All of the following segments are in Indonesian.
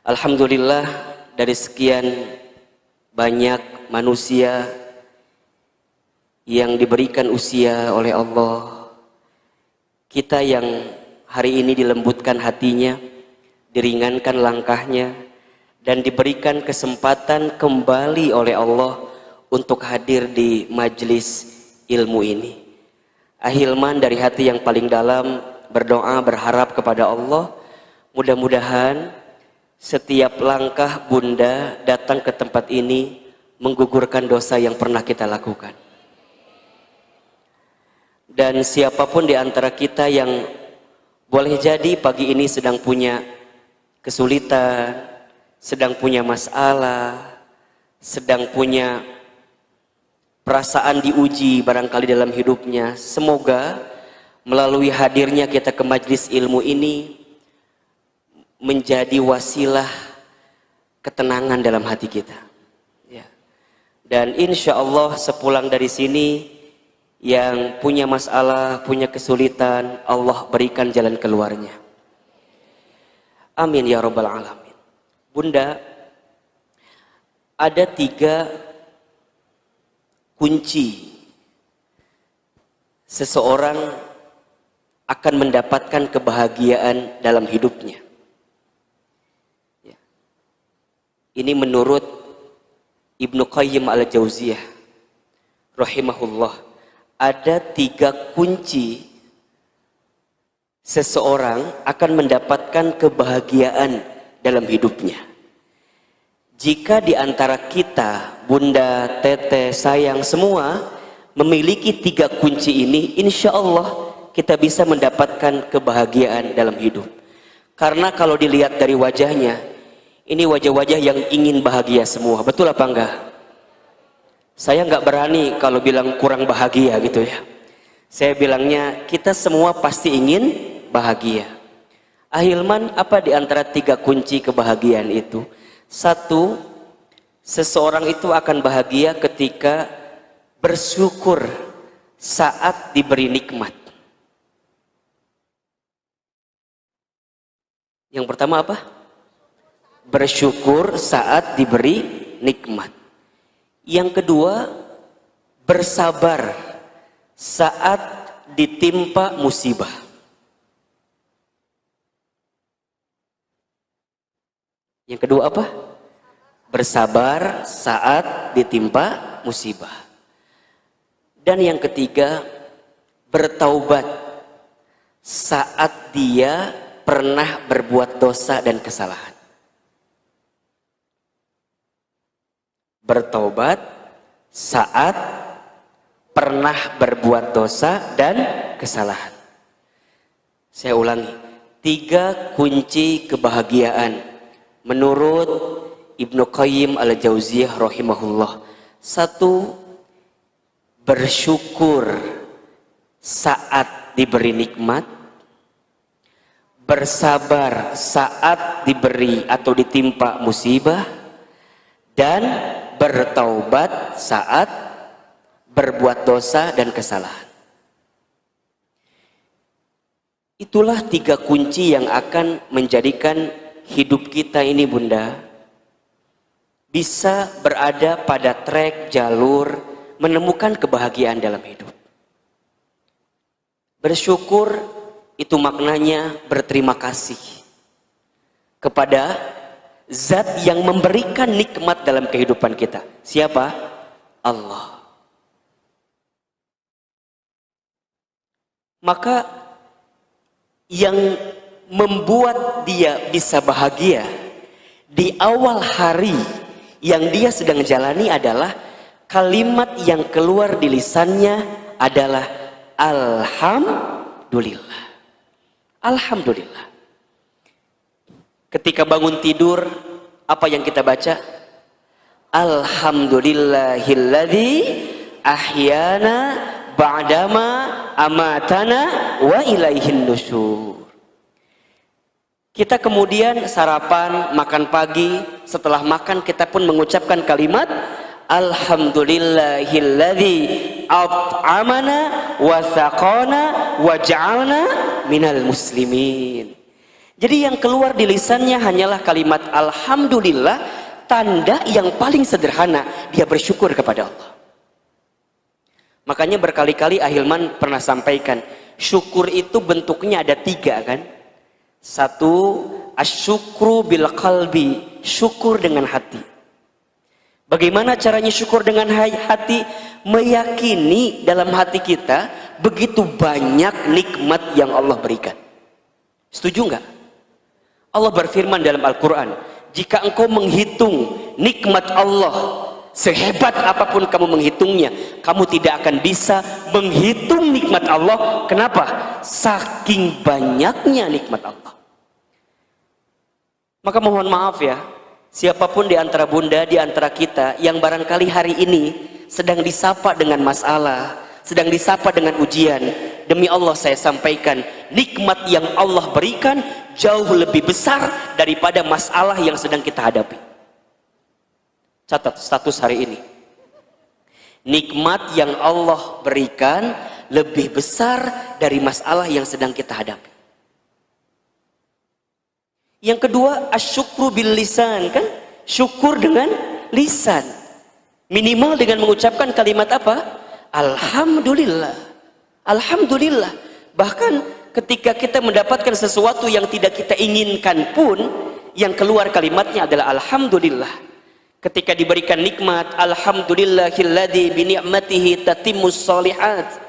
Alhamdulillah, dari sekian banyak manusia yang diberikan usia oleh Allah, kita yang hari ini dilembutkan hatinya, diringankan langkahnya, dan diberikan kesempatan kembali oleh Allah untuk hadir di majelis ilmu ini. Ahilman dari hati yang paling dalam berdoa berharap kepada Allah, mudah-mudahan setiap langkah Bunda datang ke tempat ini menggugurkan dosa yang pernah kita lakukan. Dan siapapun di antara kita yang boleh jadi pagi ini sedang punya kesulitan, sedang punya masalah, sedang punya perasaan diuji barangkali dalam hidupnya, semoga melalui hadirnya kita ke majelis ilmu ini menjadi wasilah ketenangan dalam hati kita, ya. Dan insya Allah sepulang dari sini, yang punya masalah, punya kesulitan, Allah berikan jalan keluarnya. Amin ya rabbal alamin. Bunda, ada 3 kunci seseorang akan mendapatkan kebahagiaan dalam hidupnya. Ini menurut Ibnu Qayyim al-Jauziyah rahimahullah. Ada 3 kunci seseorang akan mendapatkan kebahagiaan dalam hidupnya. Jika di antara kita, Bunda, Teteh, sayang semua memiliki 3 kunci ini, insya Allah kita bisa mendapatkan kebahagiaan dalam hidup. Karena kalau dilihat dari wajahnya, ini wajah-wajah yang ingin bahagia semua, betul apa enggak? Saya enggak berani kalau bilang kurang bahagia gitu ya. Saya bilangnya kita semua pasti ingin bahagia. Ahilman, apa di antara 3 kunci kebahagiaan itu? 1, seseorang itu akan bahagia ketika bersyukur saat diberi nikmat. Yang pertama apa? Bersyukur saat diberi nikmat. Yang kedua, bersabar saat ditimpa musibah. Yang kedua apa? Bersabar saat ditimpa musibah. Dan yang ketiga, bertaubat saat dia pernah berbuat dosa dan kesalahan. Bertaubat saat pernah berbuat dosa dan kesalahan. Saya ulangi, 3 kunci kebahagiaan menurut Ibnu Qayyim al-Jauziyah rahimahullah. 1, bersyukur saat diberi nikmat. Bersabar saat diberi atau ditimpa musibah. Dan bertaubat saat berbuat dosa dan kesalahan. Itulah 3 kunci yang akan menjadikan hidup kita ini, Bunda, bisa berada pada trek jalur menemukan kebahagiaan dalam hidup. Bersyukur itu maknanya berterima kasih kepada Zat yang memberikan nikmat dalam kehidupan kita. Siapa? Allah. Maka yang membuat dia bisa bahagia di awal hari yang dia sedang jalani adalah kalimat yang keluar di lisannya adalah Alhamdulillah. Alhamdulillah. Ketika bangun tidur, apa yang kita baca? Alhamdulillahilladzi ahyana ba'dama amatana wa ilaihin nusyur. Kita kemudian sarapan, makan pagi, setelah makan kita pun mengucapkan kalimat Alhamdulillahilladzi at'amana wa saqana wa ja'alna minal muslimin. Jadi yang keluar di lisannya hanyalah kalimat alhamdulillah, tanda yang paling sederhana dia bersyukur kepada Allah. Makanya berkali-kali Ahilman pernah sampaikan, syukur itu bentuknya ada 3 kan. 1, asyukru bil qalbi, syukur dengan hati. Bagaimana caranya syukur dengan hati? Meyakini dalam hati kita begitu banyak nikmat yang Allah berikan. Setuju nggak? Allah berfirman dalam Al-Quran, jika engkau menghitung nikmat Allah, sehebat apapun kamu menghitungnya, kamu tidak akan bisa menghitung nikmat Allah. Kenapa? Saking banyaknya nikmat Allah. Maka mohon maaf ya, siapapun di antara bunda, di antara kita yang barangkali hari ini sedang disapa dengan masalah, sedang disapa dengan ujian, demi Allah saya sampaikan, nikmat yang Allah berikan jauh lebih besar daripada masalah yang sedang kita hadapi. Catat status hari ini. Nikmat yang Allah berikan lebih besar dari masalah yang sedang kita hadapi. Yang kedua, asyukru bil lisan, kan? Syukur dengan lisan. Minimal dengan mengucapkan kalimat apa? Alhamdulillah. Alhamdulillah. Bahkan ketika kita mendapatkan sesuatu yang tidak kita inginkan pun, yang keluar kalimatnya adalah alhamdulillah. Ketika diberikan nikmat, alhamdulillahilladzi bi ni'matihi tatimmus shalihat.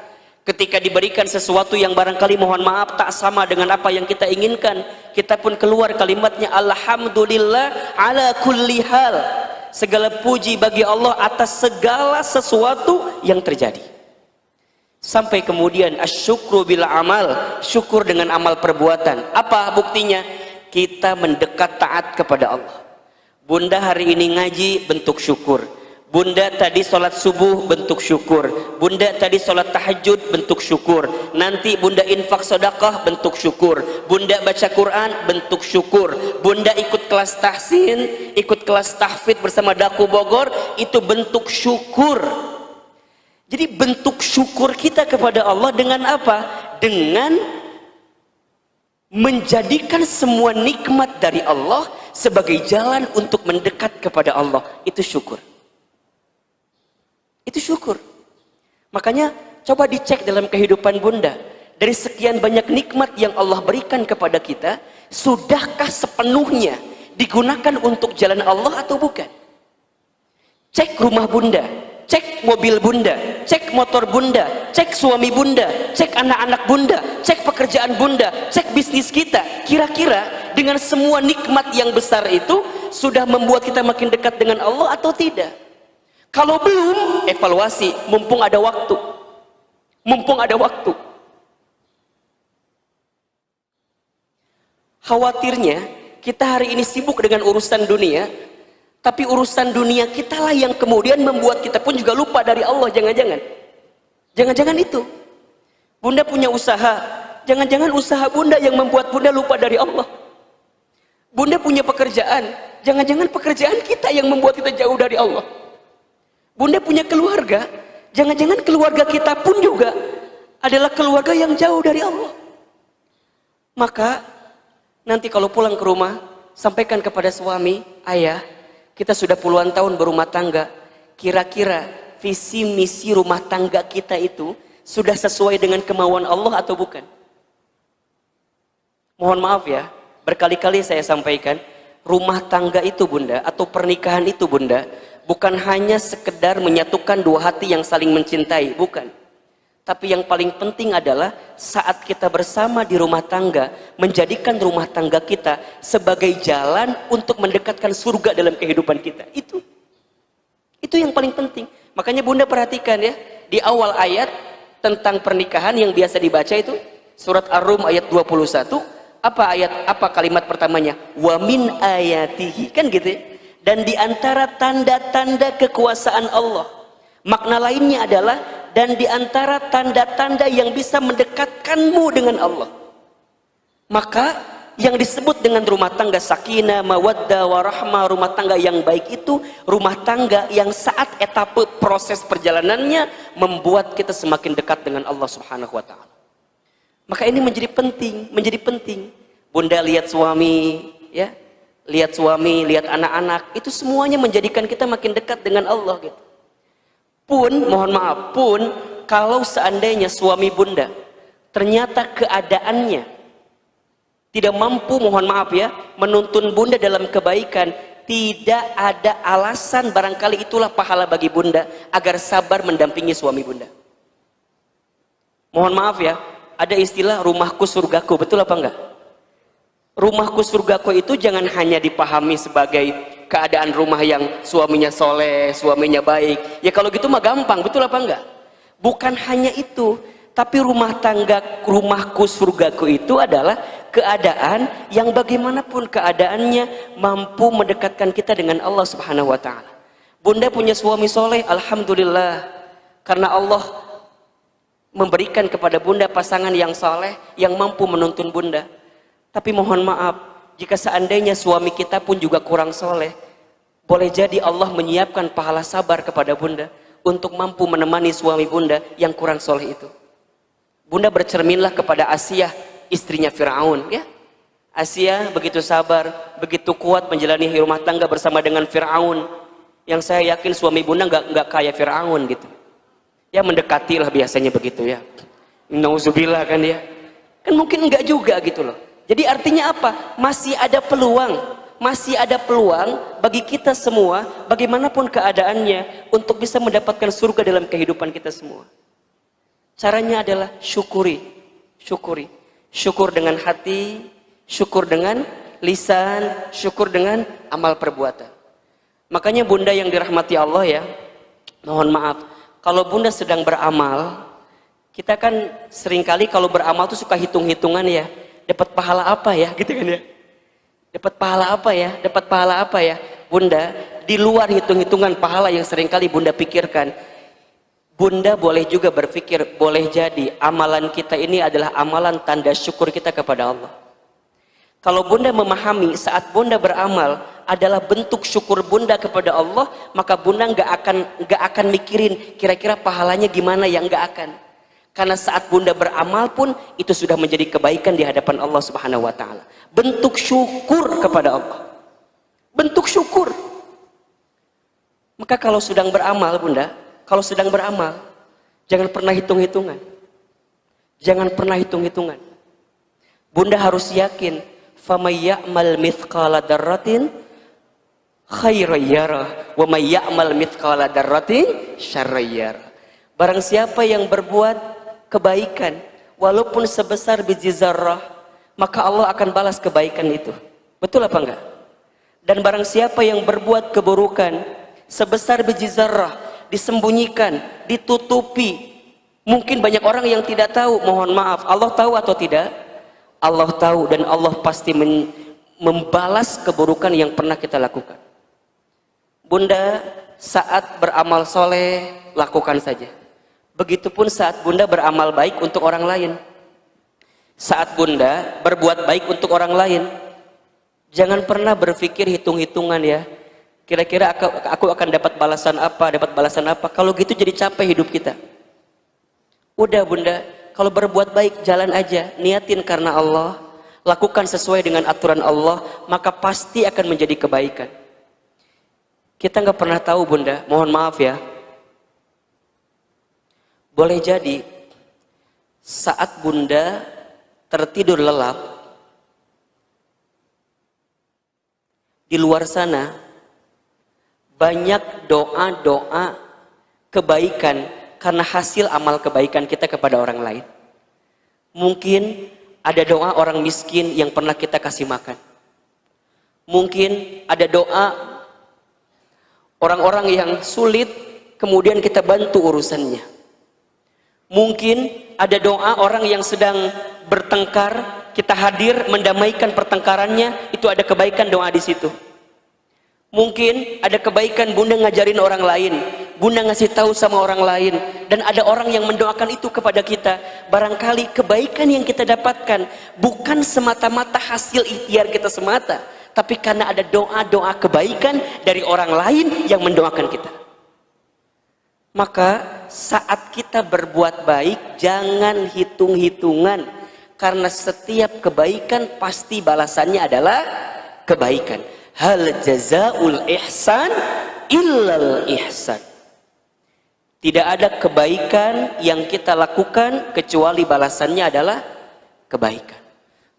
Ketika diberikan sesuatu yang barangkali mohon maaf tak sama dengan apa yang kita inginkan, kita pun keluar kalimatnya alhamdulillah ala kulli hal. Segala puji bagi Allah atas segala sesuatu yang terjadi. Sampai kemudian asyukru bil amal, syukur dengan amal perbuatan. Apa buktinya? Kita mendekat taat kepada Allah. Bunda hari ini ngaji, bentuk syukur. Bunda tadi sholat subuh, bentuk syukur. Bunda tadi sholat tahajud, bentuk syukur. Nanti bunda infak sedekah, bentuk syukur. Bunda baca Quran, bentuk syukur. Bunda ikut kelas tahsin, ikut kelas tahfidz bersama Daku Bogor, itu bentuk syukur. Jadi bentuk syukur kita kepada Allah dengan apa? Dengan menjadikan semua nikmat dari Allah sebagai jalan untuk mendekat kepada Allah. Itu syukur. Itu syukur. Makanya coba dicek dalam kehidupan bunda, dari sekian banyak nikmat yang Allah berikan kepada kita, sudahkah sepenuhnya digunakan untuk jalan Allah atau bukan? Cek rumah bunda, cek mobil bunda, cek motor bunda, cek suami bunda, cek anak-anak bunda, cek pekerjaan bunda, cek bisnis kita. Kira-kira dengan semua nikmat yang besar itu sudah membuat kita makin dekat dengan Allah atau tidak? Kalau belum, evaluasi, mumpung ada waktu. Mumpung ada waktu. Khawatirnya, kita hari ini sibuk dengan urusan dunia, tapi urusan dunia kita lah yang kemudian membuat kita pun juga lupa dari Allah. Jangan-jangan. Jangan-jangan itu. Bunda punya usaha, jangan-jangan usaha bunda yang membuat bunda lupa dari Allah. Bunda punya pekerjaan, jangan-jangan pekerjaan kita yang membuat kita jauh dari Allah. Bunda punya keluarga, jangan-jangan keluarga kita pun juga adalah keluarga yang jauh dari Allah. Maka nanti kalau pulang ke rumah, sampaikan kepada suami, ayah, kita sudah puluhan tahun berumah tangga, kira-kira visi misi rumah tangga kita itu sudah sesuai dengan kemauan Allah atau bukan? Mohon maaf ya, berkali-kali saya sampaikan, rumah tangga itu bunda, atau pernikahan itu bunda, bukan hanya sekedar menyatukan dua hati yang saling mencintai, bukan. Tapi yang paling penting adalah saat kita bersama di rumah tangga, menjadikan rumah tangga kita sebagai jalan untuk mendekatkan surga dalam kehidupan kita. Itu yang paling penting. Makanya bunda perhatikan ya, di awal ayat tentang pernikahan yang biasa dibaca itu, surat Ar-Rum ayat 21, apa kalimat pertamanya? Wa min ayatihi, kan gitu ya. Dan di antara tanda-tanda kekuasaan Allah, makna lainnya adalah dan di antara tanda-tanda yang bisa mendekatkanmu dengan Allah. Maka yang disebut dengan rumah tangga sakinah, mawaddah, warahmah, rumah tangga yang baik itu rumah tangga yang saat etape proses perjalanannya membuat kita semakin dekat dengan Allah Subhanahu wa taala. Maka ini menjadi penting. Bunda lihat suami, ya, lihat suami, lihat anak-anak, itu semuanya menjadikan kita makin dekat dengan Allah gitu. Pun, mohon maaf, pun kalau seandainya suami bunda ternyata keadaannya tidak mampu, mohon maaf ya, menuntun bunda dalam kebaikan, tidak ada alasan, barangkali itulah pahala bagi bunda agar sabar mendampingi suami bunda. Mohon maaf ya, ada istilah rumahku surgaku, betul apa enggak? Rumahku surgaku itu jangan hanya dipahami sebagai keadaan rumah yang suaminya soleh, suaminya baik. Ya kalau gitu mah gampang, betul apa enggak? Bukan hanya itu, tapi rumah tangga, rumahku surgaku itu adalah keadaan yang bagaimanapun keadaannya mampu mendekatkan kita dengan Allah Subhanahu wa taala. Bunda punya suami soleh, alhamdulillah. Karena Allah memberikan kepada bunda pasangan yang soleh yang mampu menuntun bunda. Tapi mohon maaf, jika seandainya suami kita pun juga kurang soleh, boleh jadi Allah menyiapkan pahala sabar kepada bunda untuk mampu menemani suami bunda yang kurang soleh itu. Bunda bercerminlah kepada Asiyah, istrinya Fir'aun, ya. Asiyah begitu sabar, begitu kuat menjalani rumah tangga bersama dengan Fir'aun, yang saya yakin suami bunda nggak kayak Fir'aun gitu. Ya mendekatilah biasanya begitu ya. Nauzubillah kan ya. Kan mungkin enggak juga gitu loh. Jadi artinya apa? Masih ada peluang, masih ada peluang bagi kita semua, bagaimanapun keadaannya, untuk bisa mendapatkan surga dalam kehidupan kita semua. Caranya adalah syukuri, syukuri. Syukur dengan hati, syukur dengan lisan, syukur dengan amal perbuatan. Makanya bunda yang dirahmati Allah ya, mohon maaf, kalau bunda sedang beramal, kita kan seringkali kalau beramal tuh suka hitung-hitungan ya. Dapat pahala apa ya, gitu kan ya? Dapat pahala apa ya? Dapat pahala apa ya? Bunda, di luar hitung-hitungan pahala yang seringkali bunda pikirkan, bunda boleh juga berpikir, boleh jadi amalan kita ini adalah amalan tanda syukur kita kepada Allah. Kalau bunda memahami saat bunda beramal adalah bentuk syukur bunda kepada Allah, maka bunda nggak akan mikirin kira-kira pahalanya gimana ya, nggak akan. Karena saat bunda beramal pun itu sudah menjadi kebaikan di hadapan Allah Subhanahu wa taala. Bentuk syukur kepada Allah. Bentuk syukur. Maka kalau sedang beramal bunda, kalau sedang beramal, jangan pernah hitung-hitungan. Jangan pernah hitung-hitungan. Bunda harus yakin, faman ya'mal mithqala dzarratin khairan yarah wa may ya'mal mithqala dzarratin syarran yarah. Barang siapa yang berbuat kebaikan walaupun sebesar biji zarrah, maka Allah akan balas kebaikan itu. Betul apa enggak? Dan barang siapa yang berbuat keburukan sebesar biji zarrah, disembunyikan, ditutupi, mungkin banyak orang yang tidak tahu, mohon maaf, Allah tahu atau tidak? Allah tahu, dan Allah pasti membalas keburukan yang pernah kita lakukan. Bunda, saat beramal soleh, lakukan saja. Begitupun saat bunda beramal baik untuk orang lain. Saat bunda berbuat baik untuk orang lain, jangan pernah berpikir hitung-hitungan ya. Kira-kira aku akan dapat balasan apa, Kalau gitu jadi capek hidup kita. Udah bunda, kalau berbuat baik jalan aja, niatin karena Allah, lakukan sesuai dengan aturan Allah, maka pasti akan menjadi kebaikan. Kita nggak pernah tahu bunda, mohon maaf ya. Boleh jadi saat bunda tertidur lelap, di luar sana banyak doa-doa kebaikan karena hasil amal kebaikan kita kepada orang lain. Mungkin ada doa orang miskin yang pernah kita kasih makan. Mungkin ada doa orang-orang yang sulit kemudian kita bantu urusannya. Mungkin ada doa orang yang sedang bertengkar, kita hadir mendamaikan pertengkarannya, itu ada kebaikan doa di situ. Mungkin ada kebaikan bunda ngajarin orang lain, bunda ngasih tahu sama orang lain, dan ada orang yang mendoakan itu kepada kita. Barangkali kebaikan yang kita dapatkan bukan semata-mata hasil ikhtiar kita semata, tapi karena ada doa-doa kebaikan dari orang lain yang mendoakan kita. Maka saat kita berbuat baik, jangan hitung-hitungan. Karena setiap kebaikan pasti balasannya adalah kebaikan. Hal jazaul ihsan illal ihsan. Tidak ada kebaikan yang kita lakukan kecuali balasannya adalah kebaikan.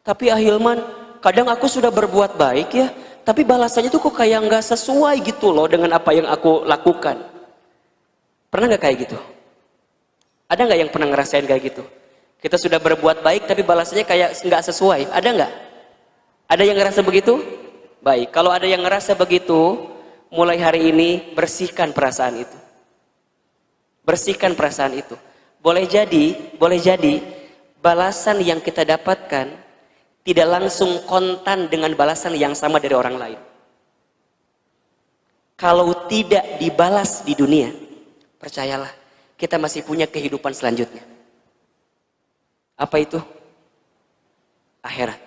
Tapi Ahilman, kadang aku sudah berbuat baik ya, tapi balasannya tuh kok kayak nggak sesuai gitu loh dengan apa yang aku lakukan. Pernah nggak kayak gitu? Ada nggak yang pernah ngerasain kayak gitu? Kita sudah berbuat baik tapi balasannya kayak nggak sesuai. Ada nggak? Ada yang ngerasa begitu? Baik, kalau ada yang ngerasa begitu, mulai hari ini bersihkan perasaan itu. Bersihkan perasaan itu. Boleh jadi balasan yang kita dapatkan tidak langsung kontan dengan balasan yang sama dari orang lain. Kalau tidak dibalas di dunia, percayalah, kita masih punya kehidupan selanjutnya. Apa itu? Akhirat.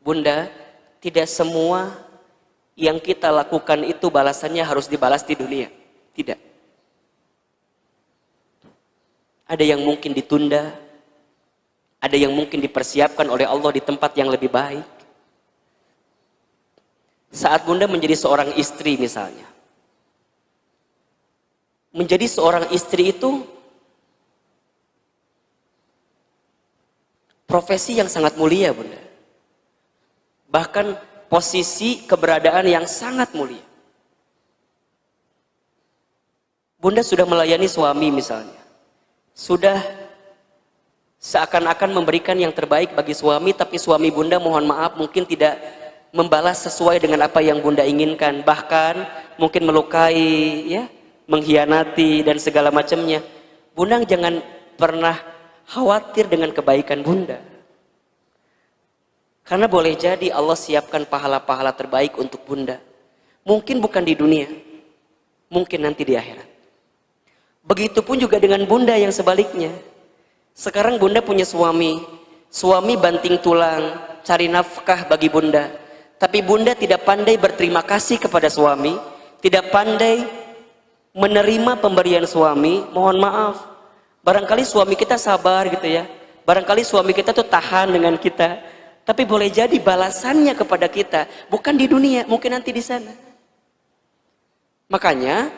Bunda, tidak semua yang kita lakukan itu balasannya harus dibalas di dunia. Tidak. Ada yang mungkin ditunda, ada yang mungkin dipersiapkan oleh Allah di tempat yang lebih baik. Saat Bunda menjadi seorang istri misalnya. Menjadi seorang istri itu profesi yang sangat mulia, Bunda. Bahkan posisi keberadaan yang sangat mulia. Bunda sudah melayani suami misalnya. Sudah seakan-akan memberikan yang terbaik bagi suami, tapi suami Bunda mohon maaf mungkin tidak membalas sesuai dengan apa yang Bunda inginkan. Bahkan mungkin melukai, ya, mengkhianati dan segala macamnya. Bunda jangan pernah khawatir dengan kebaikan Bunda. Karena boleh jadi Allah siapkan pahala-pahala terbaik untuk Bunda. Mungkin bukan di dunia, mungkin nanti di akhirat. Begitupun juga dengan Bunda yang sebaliknya. Sekarang Bunda punya suami, suami banting tulang, cari nafkah bagi Bunda. Tapi Bunda tidak pandai berterima kasih kepada suami, tidak pandai menerima pemberian suami. Mohon maaf, barangkali suami kita sabar gitu ya, barangkali suami kita tuh tahan dengan kita, tapi boleh jadi balasannya kepada kita bukan di dunia, mungkin nanti di sana. Makanya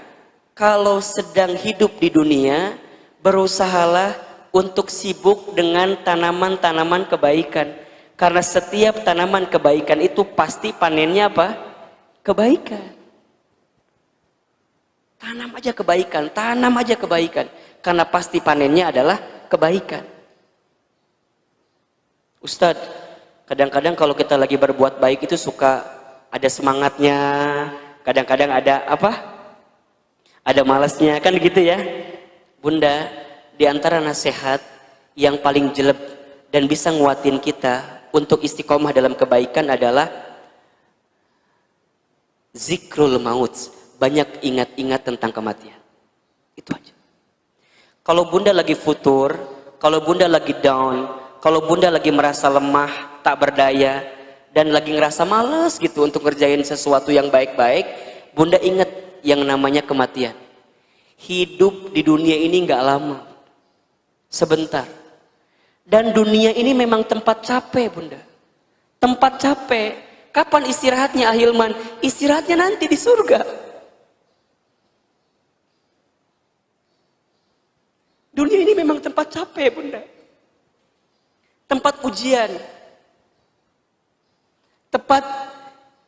kalau sedang hidup di dunia, berusahalah untuk sibuk dengan tanaman-tanaman kebaikan, karena setiap tanaman kebaikan itu pasti panennya apa? Kebaikan. Tanam aja kebaikan, tanam aja kebaikan, karena pasti panennya adalah kebaikan. Ustadz, kadang-kadang kalau kita lagi berbuat baik itu suka ada semangatnya, kadang-kadang ada apa? Ada malasnya, kan gitu ya. Bunda, di antara nasihat yang paling jelek dan bisa nguatin kita untuk istiqomah dalam kebaikan adalah zikrul maut. Banyak ingat-ingat tentang kematian. Itu aja. Kalau Bunda lagi futur, kalau Bunda lagi down, kalau Bunda lagi merasa lemah, tak berdaya, dan lagi ngerasa males gitu untuk ngerjain sesuatu yang baik-baik, Bunda ingat yang namanya kematian. Hidup di dunia ini nggak lama, sebentar. Dan dunia ini memang tempat capek, Bunda. Tempat capek. Kapan istirahatnya, Ahilman? Istirahatnya nanti di surga. Dunia ini memang tempat capek, Bunda. Tempat ujian. Tempat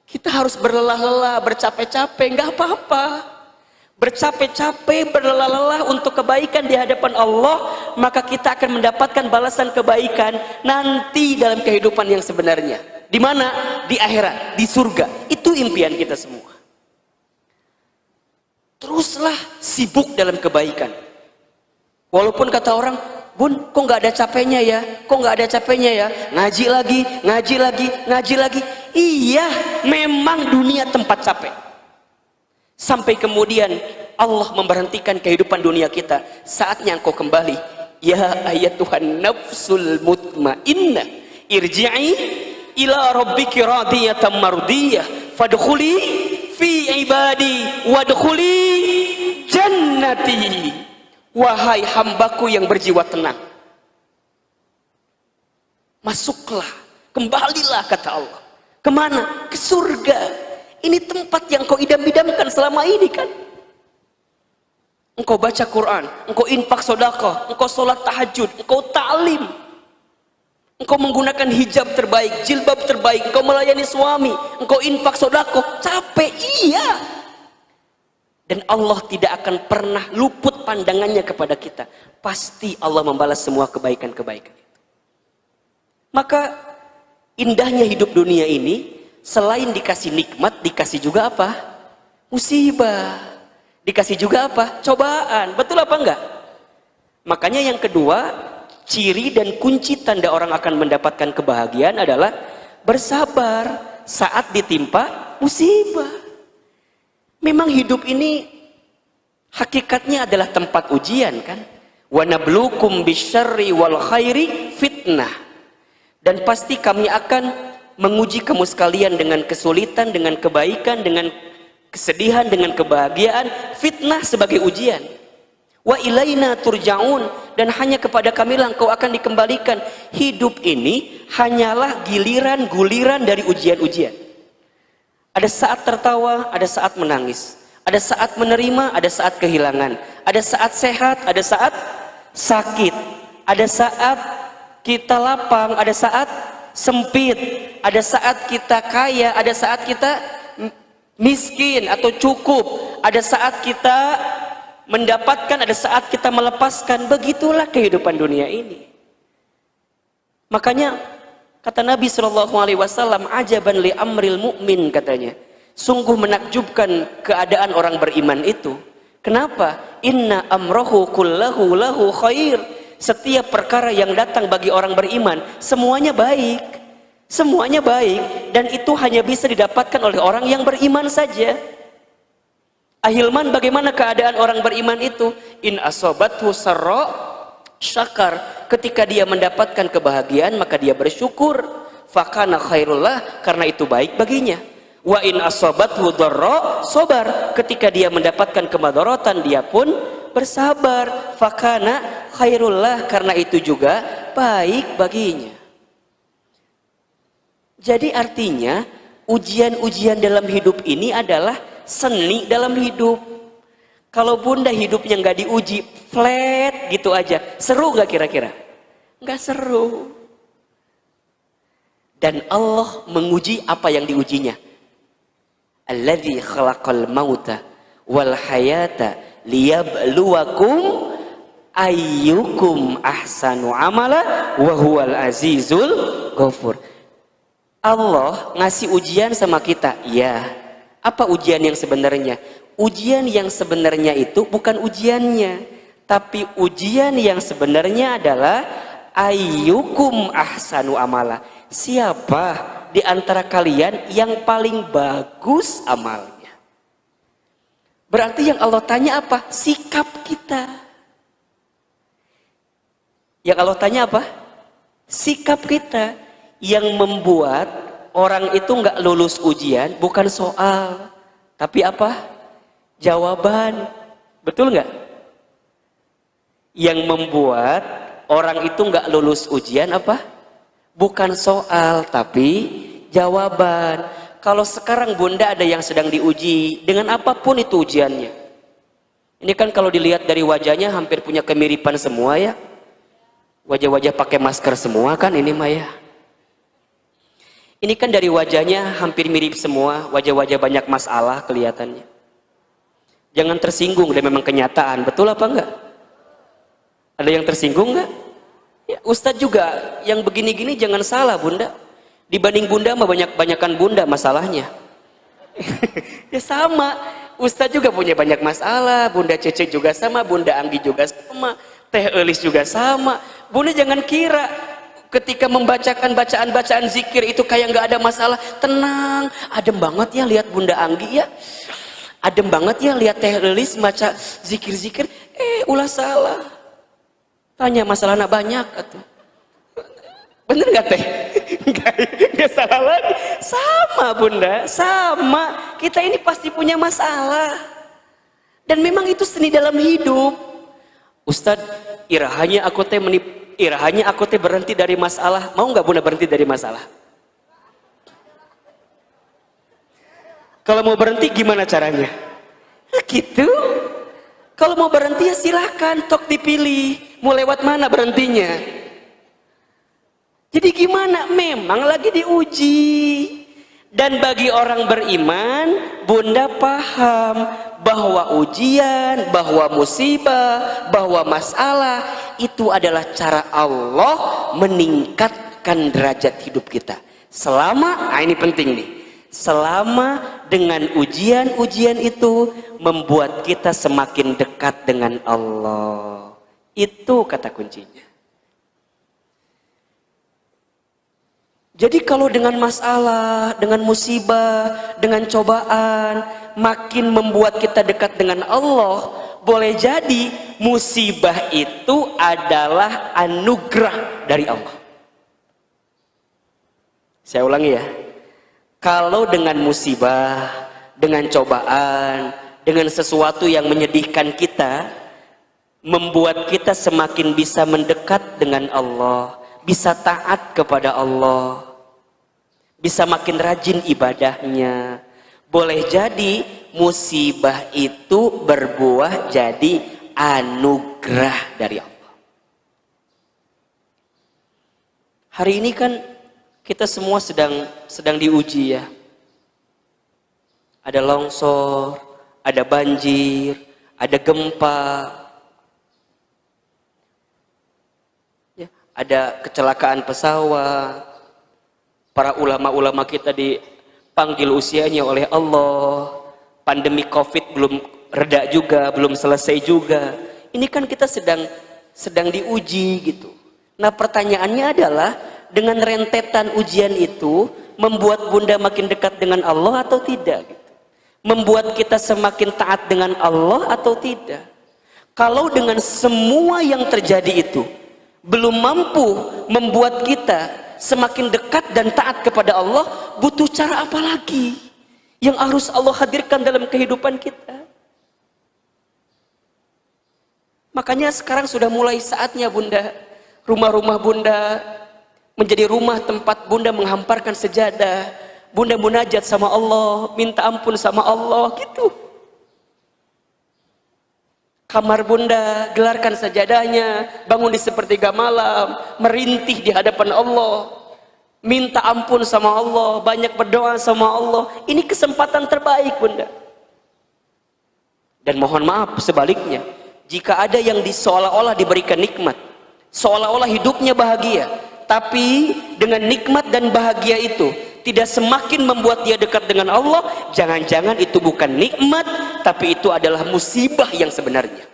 kita harus berlelah-lelah, bercapek-capek, nggak apa-apa. Bercapek-capek, berlelah-lelah untuk kebaikan di hadapan Allah, maka kita akan mendapatkan balasan kebaikan nanti dalam kehidupan yang sebenarnya. Di mana? Di akhirat, di surga. Itu impian kita semua. Teruslah sibuk dalam kebaikan. Walaupun kata orang, Bun, kok nggak ada capeknya ya? Kok nggak ada capeknya ya? Ngaji lagi, ngaji lagi, ngaji lagi. Iya, memang dunia tempat capek. Sampai kemudian Allah memberhentikan kehidupan dunia kita. Saatnya engkau kembali. Ya ayatuhan nafsul mutmainnah, irji'i ila rabbiki radiyatan mardiyah, fadkhuli fi ibadi wadkhuli jannati. Wahai hambaku yang berjiwa tenang, masuklah, kembalilah kata Allah. Kemana? Ke surga. Ini tempat yang kau idam-idamkan selama ini kan. Engkau baca Quran, engkau infak sedekah, engkau sholat tahajud, engkau ta'lim, engkau menggunakan hijab terbaik, jilbab terbaik, engkau melayani suami, engkau infak sedekah. Capek, iya. Dan Allah tidak akan pernah luput pandangannya kepada kita. Pasti Allah membalas semua kebaikan-kebaikan itu. Maka indahnya hidup dunia ini, selain dikasih nikmat, dikasih juga apa? Musibah. Dikasih juga apa? Cobaan. Betul apa enggak? Makanya yang kedua, ciri dan kunci tanda orang akan mendapatkan kebahagiaan adalah bersabar saat ditimpa musibah. Memang hidup ini hakikatnya adalah tempat ujian kan. Wa nabluukum bisyarri wal khairi fitnah. Dan pasti kami akan menguji kamu sekalian dengan kesulitan, dengan kebaikan, dengan kesedihan, dengan kebahagiaan. Fitnah sebagai ujian. Wa ilaina turja'un, dan hanya kepada kamilah engkau akan dikembalikan. Hidup ini hanyalah giliran guliran dari ujian-ujian. Ada saat tertawa, ada saat menangis. Ada saat menerima, ada saat kehilangan. Ada saat sehat, ada saat sakit. Ada saat kita lapang, ada saat sempit. Ada saat kita kaya, ada saat kita miskin atau cukup. Ada saat kita mendapatkan, ada saat kita melepaskan. Begitulah kehidupan dunia ini. Makanya kata Nabi SAW, ajaban li amril mu'min, katanya. Sungguh menakjubkan keadaan orang beriman itu. Kenapa? Inna amrohu kullahu lahu khair. Setiap perkara yang datang bagi orang beriman, semuanya baik. Semuanya baik. Dan itu hanya bisa didapatkan oleh orang yang beriman saja. Ahilman, bagaimana keadaan orang beriman itu? In asobathu sarra syakar. Ketika dia mendapatkan kebahagiaan, maka dia bersyukur. Fakana khairullah, karena itu baik baginya. Wa in asobathu dharra sabar. Ketika dia mendapatkan kemadharatan, dia pun bersabar. Fakana khairullah, karena itu juga baik baginya. Jadi artinya ujian-ujian dalam hidup ini adalah seni dalam hidup. Kalau bunda hidupnya nggak diuji, flat gitu aja, seru nggak kira-kira? Nggak seru. Dan Allah menguji apa yang diujinya. Alladzi khalaqal mauta wal hayata liyabluwakum ayyukum ahsanu amala wa huwal azizul ghafur. Allah ngasih ujian sama kita, ya. Apa ujian yang sebenarnya? Ujian yang sebenarnya itu bukan ujiannya, tapi ujian yang sebenarnya adalah ayyukum ahsanu amala. Siapa di antara kalian yang paling bagus amalnya? Berarti yang Allah tanya apa? Sikap kita. Yang Allah tanya apa? Sikap kita. Yang membuat orang itu nggak lulus ujian bukan soal, tapi apa? Jawaban. Betul nggak? Yang membuat orang itu nggak lulus ujian apa? Bukan soal, tapi jawaban. Kalau sekarang bunda ada yang sedang diuji dengan apapun itu ujiannya. Ini kan kalau dilihat dari wajahnya hampir punya kemiripan semua ya. Wajah-wajah pakai masker semua kan ini Maya. Ini kan dari wajahnya hampir mirip semua, wajah-wajah banyak masalah kelihatannya. Jangan tersinggung, dan memang kenyataan, betul apa enggak? Ada yang tersinggung enggak? Ya, Ustadz juga yang begini-gini jangan salah bunda. Dibanding bunda mah banyak-banyakan bunda masalahnya. Ya sama, Ustadz juga punya banyak masalah, bunda Cece juga sama, bunda Anggi juga sama, Teh Elis juga sama. Bunda jangan kira ketika membacakan bacaan-bacaan zikir itu kayak nggak ada masalah. Tenang, adem banget ya lihat bunda Anggi ya. Adem banget ya lihat Teh Elis baca zikir-zikir. Ulah salah. Tanya masalah anak banyak atau bener nggak Teh? Nggak salah lagi. Sama bunda, sama. Kita ini pasti punya masalah. Dan memang itu seni dalam hidup. Ustadz, irahanya aku teh berhenti dari masalah. Mau nggak bunda berhenti dari masalah? Kalau mau berhenti gimana caranya? Gitu. Kalau mau berhenti ya silahkan, tok dipilih. Mau lewat mana berhentinya? Jadi gimana? Memang lagi diuji. Dan bagi orang beriman, bunda paham bahwa ujian, bahwa musibah, bahwa masalah itu adalah cara Allah meningkatkan derajat hidup kita. Selama, ini penting nih, selama dengan ujian-ujian itu membuat kita semakin dekat dengan Allah. Itu kata kuncinya. Jadi kalau dengan masalah, dengan musibah, dengan cobaan makin membuat kita dekat dengan Allah, boleh jadi musibah itu adalah anugerah dari Allah. Saya ulangi ya. Kalau dengan musibah, dengan cobaan, dengan sesuatu yang menyedihkan kita, membuat kita semakin bisa mendekat dengan Allah, bisa taat kepada Allah, bisa makin rajin ibadahnya. Boleh jadi musibah itu berbuah jadi anugerah dari Allah. Hari ini kan kita semua sedang diuji ya. Ada longsor, ada banjir, ada gempa, ada kecelakaan pesawat, para ulama-ulama kita dipanggil usianya oleh Allah, pandemi COVID belum reda juga, belum selesai juga. Ini kan kita sedang diuji gitu. Nah pertanyaannya adalah, dengan rentetan ujian itu membuat bunda makin dekat dengan Allah atau tidak gitu? Membuat kita semakin taat dengan Allah atau tidak? Kalau dengan semua yang terjadi itu belum mampu membuat kita semakin dekat dan taat kepada Allah, butuh cara apa lagi yang harus Allah hadirkan dalam kehidupan kita? Makanya sekarang sudah mulai saatnya bunda, rumah-rumah bunda menjadi rumah tempat bunda menghamparkan sejadah, bunda munajat sama Allah, minta ampun sama Allah gitu. Kamar bunda, gelarkan sajadahnya, bangun di sepertiga malam, merintih di hadapan Allah, minta ampun sama Allah, banyak berdoa sama Allah. Ini kesempatan terbaik bunda. Dan mohon maaf sebaliknya, jika ada yang seolah-olah diberikan nikmat, seolah-olah hidupnya bahagia, tapi dengan nikmat dan bahagia itu tidak semakin membuat dia dekat dengan Allah, jangan-jangan itu bukan nikmat, tapi itu adalah musibah yang sebenarnya.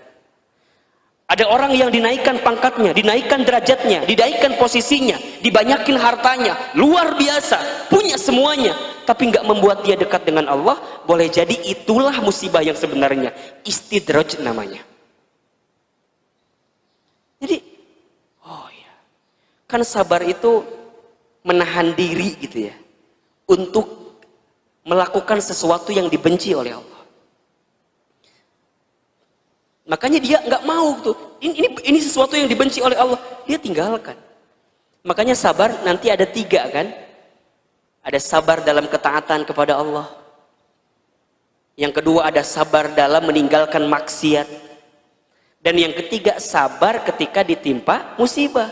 Ada orang yang dinaikkan pangkatnya, dinaikkan derajatnya, dinaikkan posisinya, dibanyakin hartanya, luar biasa, punya semuanya, tapi nggak membuat dia dekat dengan Allah. Boleh jadi itulah musibah yang sebenarnya, istidraj namanya. Jadi, oh ya, kan sabar itu menahan diri gitu ya, untuk melakukan sesuatu yang dibenci oleh Allah. Makanya dia nggak mau tuh. Ini sesuatu yang dibenci oleh Allah, dia tinggalkan. Makanya sabar nanti ada 3 kan? Ada sabar dalam ketaatan kepada Allah. Yang kedua ada sabar dalam meninggalkan maksiat. Dan yang ketiga sabar ketika ditimpa musibah.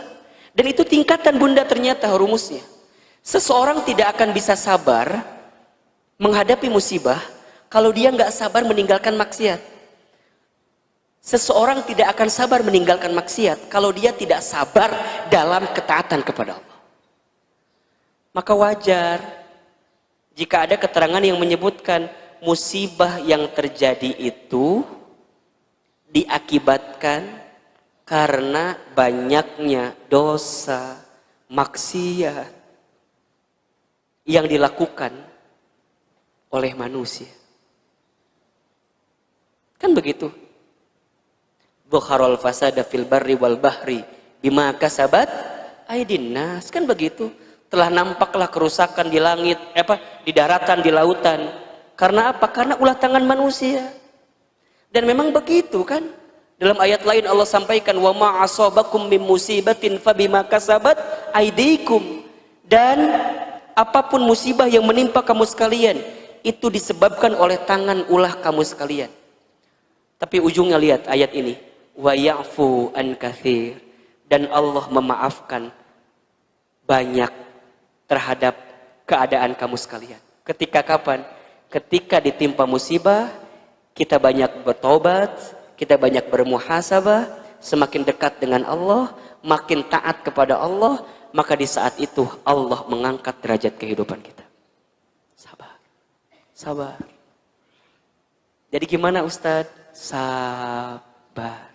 Dan itu tingkatan bunda ternyata rumusnya. Seseorang tidak akan bisa sabar menghadapi musibah kalau dia nggak sabar meninggalkan maksiat. Seseorang tidak akan sabar meninggalkan maksiat kalau dia tidak sabar dalam ketaatan kepada Allah. Maka wajar jika ada keterangan yang menyebutkan musibah yang terjadi itu diakibatkan karena banyaknya dosa, maksiat yang dilakukan oleh manusia. Kan begitu? Dzharul fasada fil barri wal bahri bima kasabat aydin nas, kan begitu? Telah nampaklah kerusakan di langit, di daratan, di lautan. Karena apa? Karena ulah tangan manusia. Dan memang begitu kan? Dalam ayat lain Allah sampaikan, wa ma asabakum min musibatin fabima kasabat aydikum. Dan apapun musibah yang menimpa kamu sekalian, itu disebabkan oleh tangan ulah kamu sekalian. Tapi ujungnya lihat ayat ini, wa ya'fu an katsir, dan Allah memaafkan banyak terhadap keadaan kamu sekalian. Ketika kapan? Ketika ditimpa musibah, kita banyak bertobat, kita banyak bermuhasabah, semakin dekat dengan Allah, makin taat kepada Allah, maka di saat itu Allah mengangkat derajat kehidupan kita. Sabar. Sabar. Jadi gimana Ustadz? Sabar.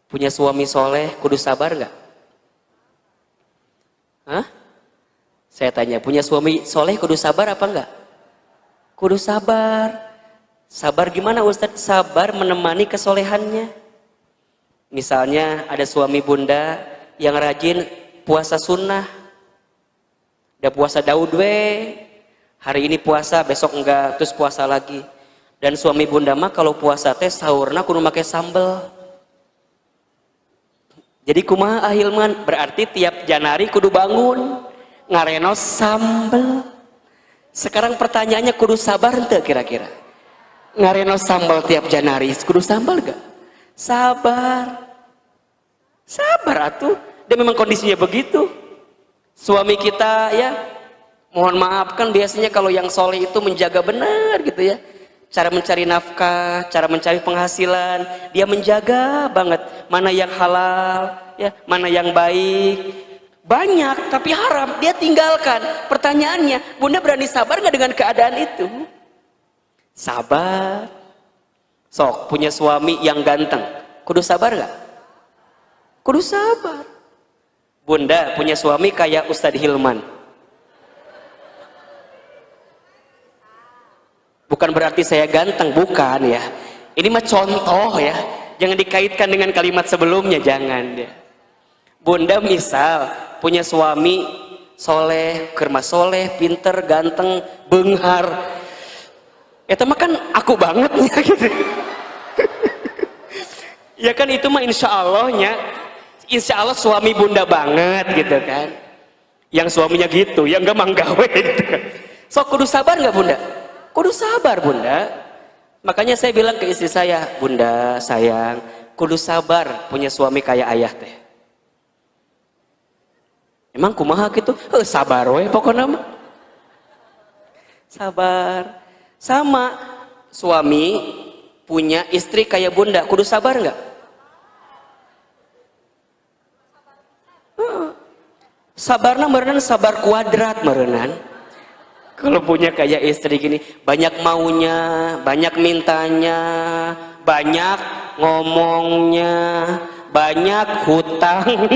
Punya suami soleh, kudu sabar nggak? Hah? Saya tanya, punya suami soleh kudu sabar apa enggak? Kudu sabar. Sabar gimana Ustadz? Sabar menemani kesolehannya. Misalnya ada suami bunda yang rajin puasa sunnah. Udah puasa Daud we, hari ini puasa, besok enggak, terus puasa lagi. Dan suami bunda mah kalau puasa teh sahurna kudu make sambel. Jadi kumaha ahilman, berarti tiap Janari kudu bangun ngarenos sambel. Sekarang pertanyaannya, kudu sabar ente kira-kira? Ngarenos sambal tiap Janari, kudu sambal gak? Sabar. Sabar atuh. Dan memang kondisinya begitu. Suami kita ya, mohon maaf kan biasanya kalau yang soleh itu menjaga benar gitu ya. Cara mencari nafkah, cara mencari penghasilan, dia menjaga banget mana yang halal, ya, mana yang baik. Banyak tapi haram dia tinggalkan. Pertanyaannya, bunda berani sabar nggak dengan keadaan itu? Sabar. Sok punya suami yang ganteng, kudu sabar nggak? Kudu sabar. Bunda punya suami kayak Ustadz Hilman, bukan berarti saya ganteng, bukan ya. Ini mah contoh ya, jangan dikaitkan dengan kalimat sebelumnya, jangan ya. Bunda misal punya suami soleh, kerma soleh, pinter, ganteng, benghar. Itu mah kan aku banget ya gitu. Ya kan itu mah insya Allahnya, insya Allah suami bunda banget gitu kan. Yang suaminya gitu, yang gak manggawe gitu kan. So kudu sabar nggak bunda? Kudu sabar bunda. Makanya saya bilang ke istri saya, bunda sayang, kudu sabar punya suami kayak ayah teh. Emang kumaha gitu? Sabar we pokoknya mah. Sabar. Sama suami punya istri kayak bunda, kudu sabar nggak? Sabarna merenan sabar kuadrat merenan. Kalau punya kayak istri gini, banyak maunya, banyak mintanya, banyak ngomongnya, banyak hutang.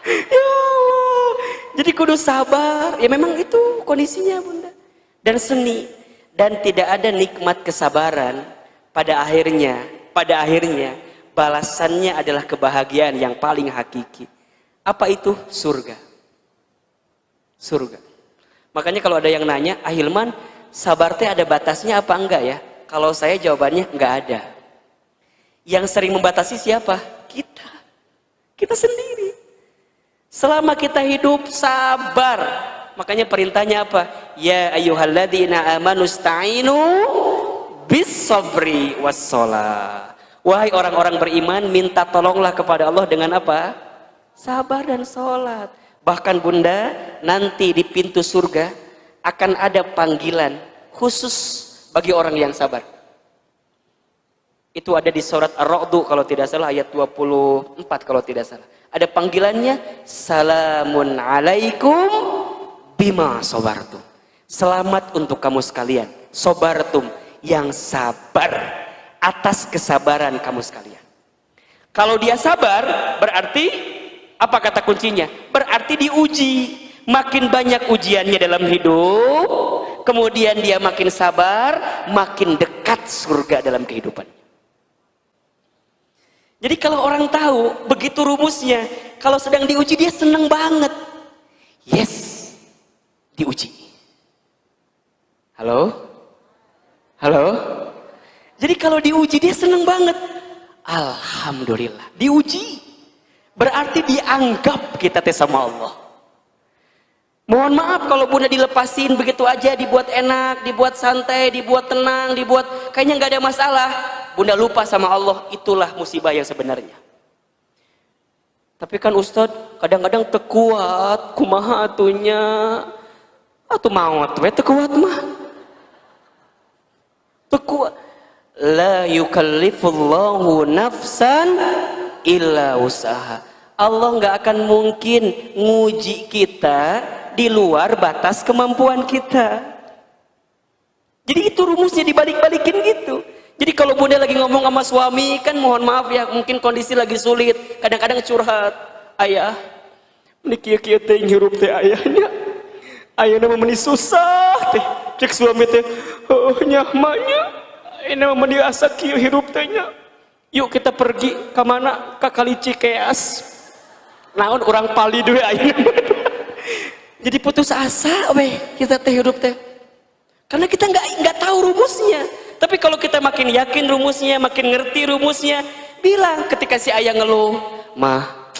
Ya Allah. Jadi kudu sabar. Ya memang itu kondisinya bunda. Dan seni. Dan tidak ada nikmat kesabaran pada akhirnya balasannya adalah kebahagiaan yang paling hakiki. Apa itu? Surga. Surga. Makanya kalau ada yang nanya, Ahilman, sabar teh ada batasnya apa enggak ya? Kalau saya jawabannya enggak ada. Yang sering membatasi siapa? Kita. Kita sendiri. Selama kita hidup sabar. Makanya perintahnya apa? Ya ayyuhalladzina amanu sta'inu bis-sabri was-shalah. Wahai orang-orang beriman, minta tolonglah kepada Allah dengan apa? Sabar dan sholat. Bahkan bunda, nanti di pintu surga akan ada panggilan khusus bagi orang yang sabar. Itu ada di surat Ar-Ra'd kalau tidak salah, ayat 24 kalau tidak salah. Ada panggilannya, salamun alaikum bima sobartum. Selamat untuk kamu sekalian, sobartum, yang sabar atas kesabaran kamu sekalian. Kalau dia sabar, berarti apa kata kuncinya? Berarti diuji. Makin banyak ujiannya dalam hidup, kemudian dia makin sabar, makin dekat surga dalam kehidupan. Jadi kalau orang tahu begitu rumusnya, kalau sedang diuji dia seneng banget. Yes. Diuji. Halo? Halo? Jadi kalau diuji dia seneng banget. Alhamdulillah, diuji. Berarti dianggap kita teh sama Allah. Mohon maaf kalau bunda dilepasin begitu aja, dibuat enak, dibuat santai, dibuat tenang, dibuat kayaknya nggak ada masalah. Bunda lupa sama Allah, itulah musibah yang sebenarnya. Tapi kan Ustadz kadang-kadang tekuat, kumaha atunya, atau maut, tekuat mah. Tekuat. La yukallifullahu nafsan illa usaha. Allah nggak akan mungkin nguji kita di luar batas kemampuan kita. Jadi itu rumusnya dibalik-balikin gitu. Jadi kalau bunda lagi ngomong sama suami kan mohon maaf ya, mungkin kondisi lagi sulit, kadang-kadang curhat, ayah ini kia-kia teh ngirup teh ayahnya, ayahnya memang susah teh, cek suami teh, oh nyamanya ini mah diasa kieu hirup teh nya. Yuk kita pergi ke mana? Ke Kali Cikeas. Naon urang pali dewe ayeuna. Jadi putus asa we kita teh hirup teh. Karena kita nggak tahu rumusnya. Tapi kalau kita makin yakin rumusnya, makin ngerti rumusnya, bilang ketika si ayah ngeluh, "Mah,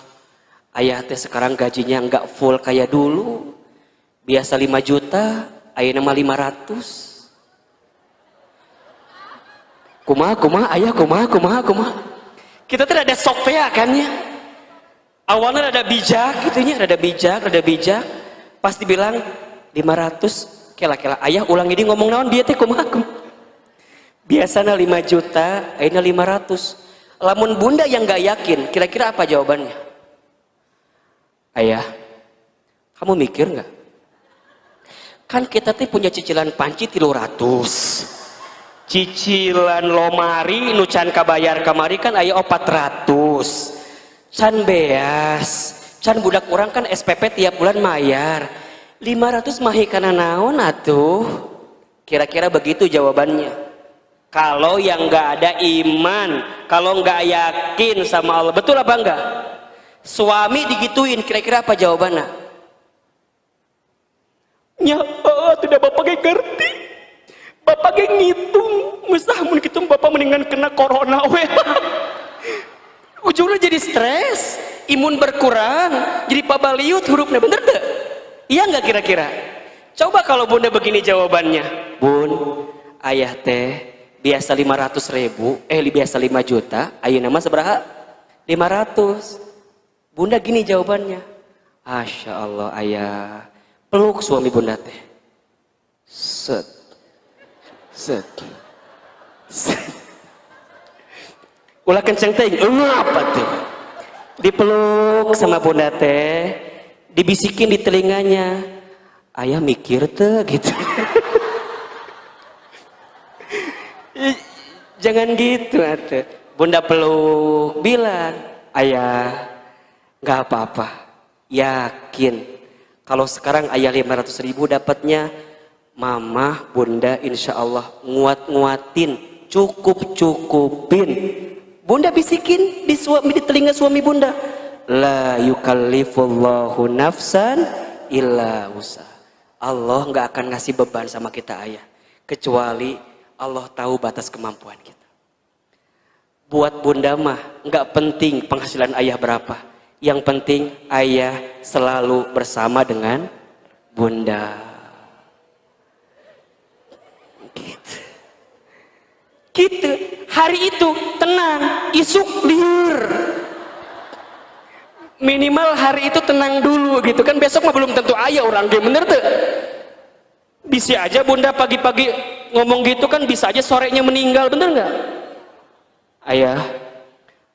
ayah teh sekarang gajinya nggak full kayak dulu. Biasa 5 juta, ayeuna mah 500." Kumaha ayah kumaha. Kita tuh ada sok teh kan ya. Awalnya rada bijak gitunya, rada bijak. Pasti bilang 500 kela-kela. Ayah ulang ini ngomong naon dia teh kumaha. Biasanya 5 juta, ayeuna 500. Lamun bunda yang nggak yakin, kira-kira apa jawabannya? Ayah, kamu mikir nggak? Kan kita tuh punya cicilan panci 300. Cicilan lomari nu can kabayar kamari kan aya 400. Can beas, can budak orang kan SPP tiap bulan mayar. 500 mah kana naon atuh? Kira-kira begitu jawabannya. Kalau yang nggak ada iman, kalau nggak yakin sama Allah, betul apa enggak? Suami digituin, kira-kira apa jawabannya? Ya, tidak bapak ngerti. Bapak ge ngitung, musah mun kitu bapak mendingan kena corona we. Ujungnya jadi stres, imun berkurang, jadi pabaliut hurufnya, bener deh? Iya nggak kira-kira? Coba kalau bunda begini jawabannya, Bun, ayah teh biasa 500.000, biasa 5 juta, ayeuna mah sabaraha? 500. Bunda gini jawabannya, Masya Allah ayah, peluk suami bunda teh, set. Ulah kenceng teh, apa tuh? Dipeluk sama bunda teh, dibisikin di telinganya, ayah mikir tuh gitu. Jangan gitu atuh. Bunda peluk, bilang, ayah nggak apa-apa, yakin kalau sekarang ayah 500.000 dapatnya, mama, bunda insya Allah nguatin, cukup-cukupin. Bunda bisikin di telinga suami bunda, la yukallifullahu nafsan illa usaha. Allah nggak akan ngasih beban sama kita ayah, kecuali Allah tahu batas kemampuan kita. Buat bunda mah nggak penting penghasilan ayah berapa, yang penting ayah selalu bersama dengan bunda. Gitu. Hari itu tenang, isuk liur. Minimal hari itu tenang dulu gitu kan, besok mah belum tentu ayah orang dia, bener tuh. Bisa aja bunda pagi-pagi ngomong gitu kan, bisa aja sorenya meninggal, bener nggak? Ayah,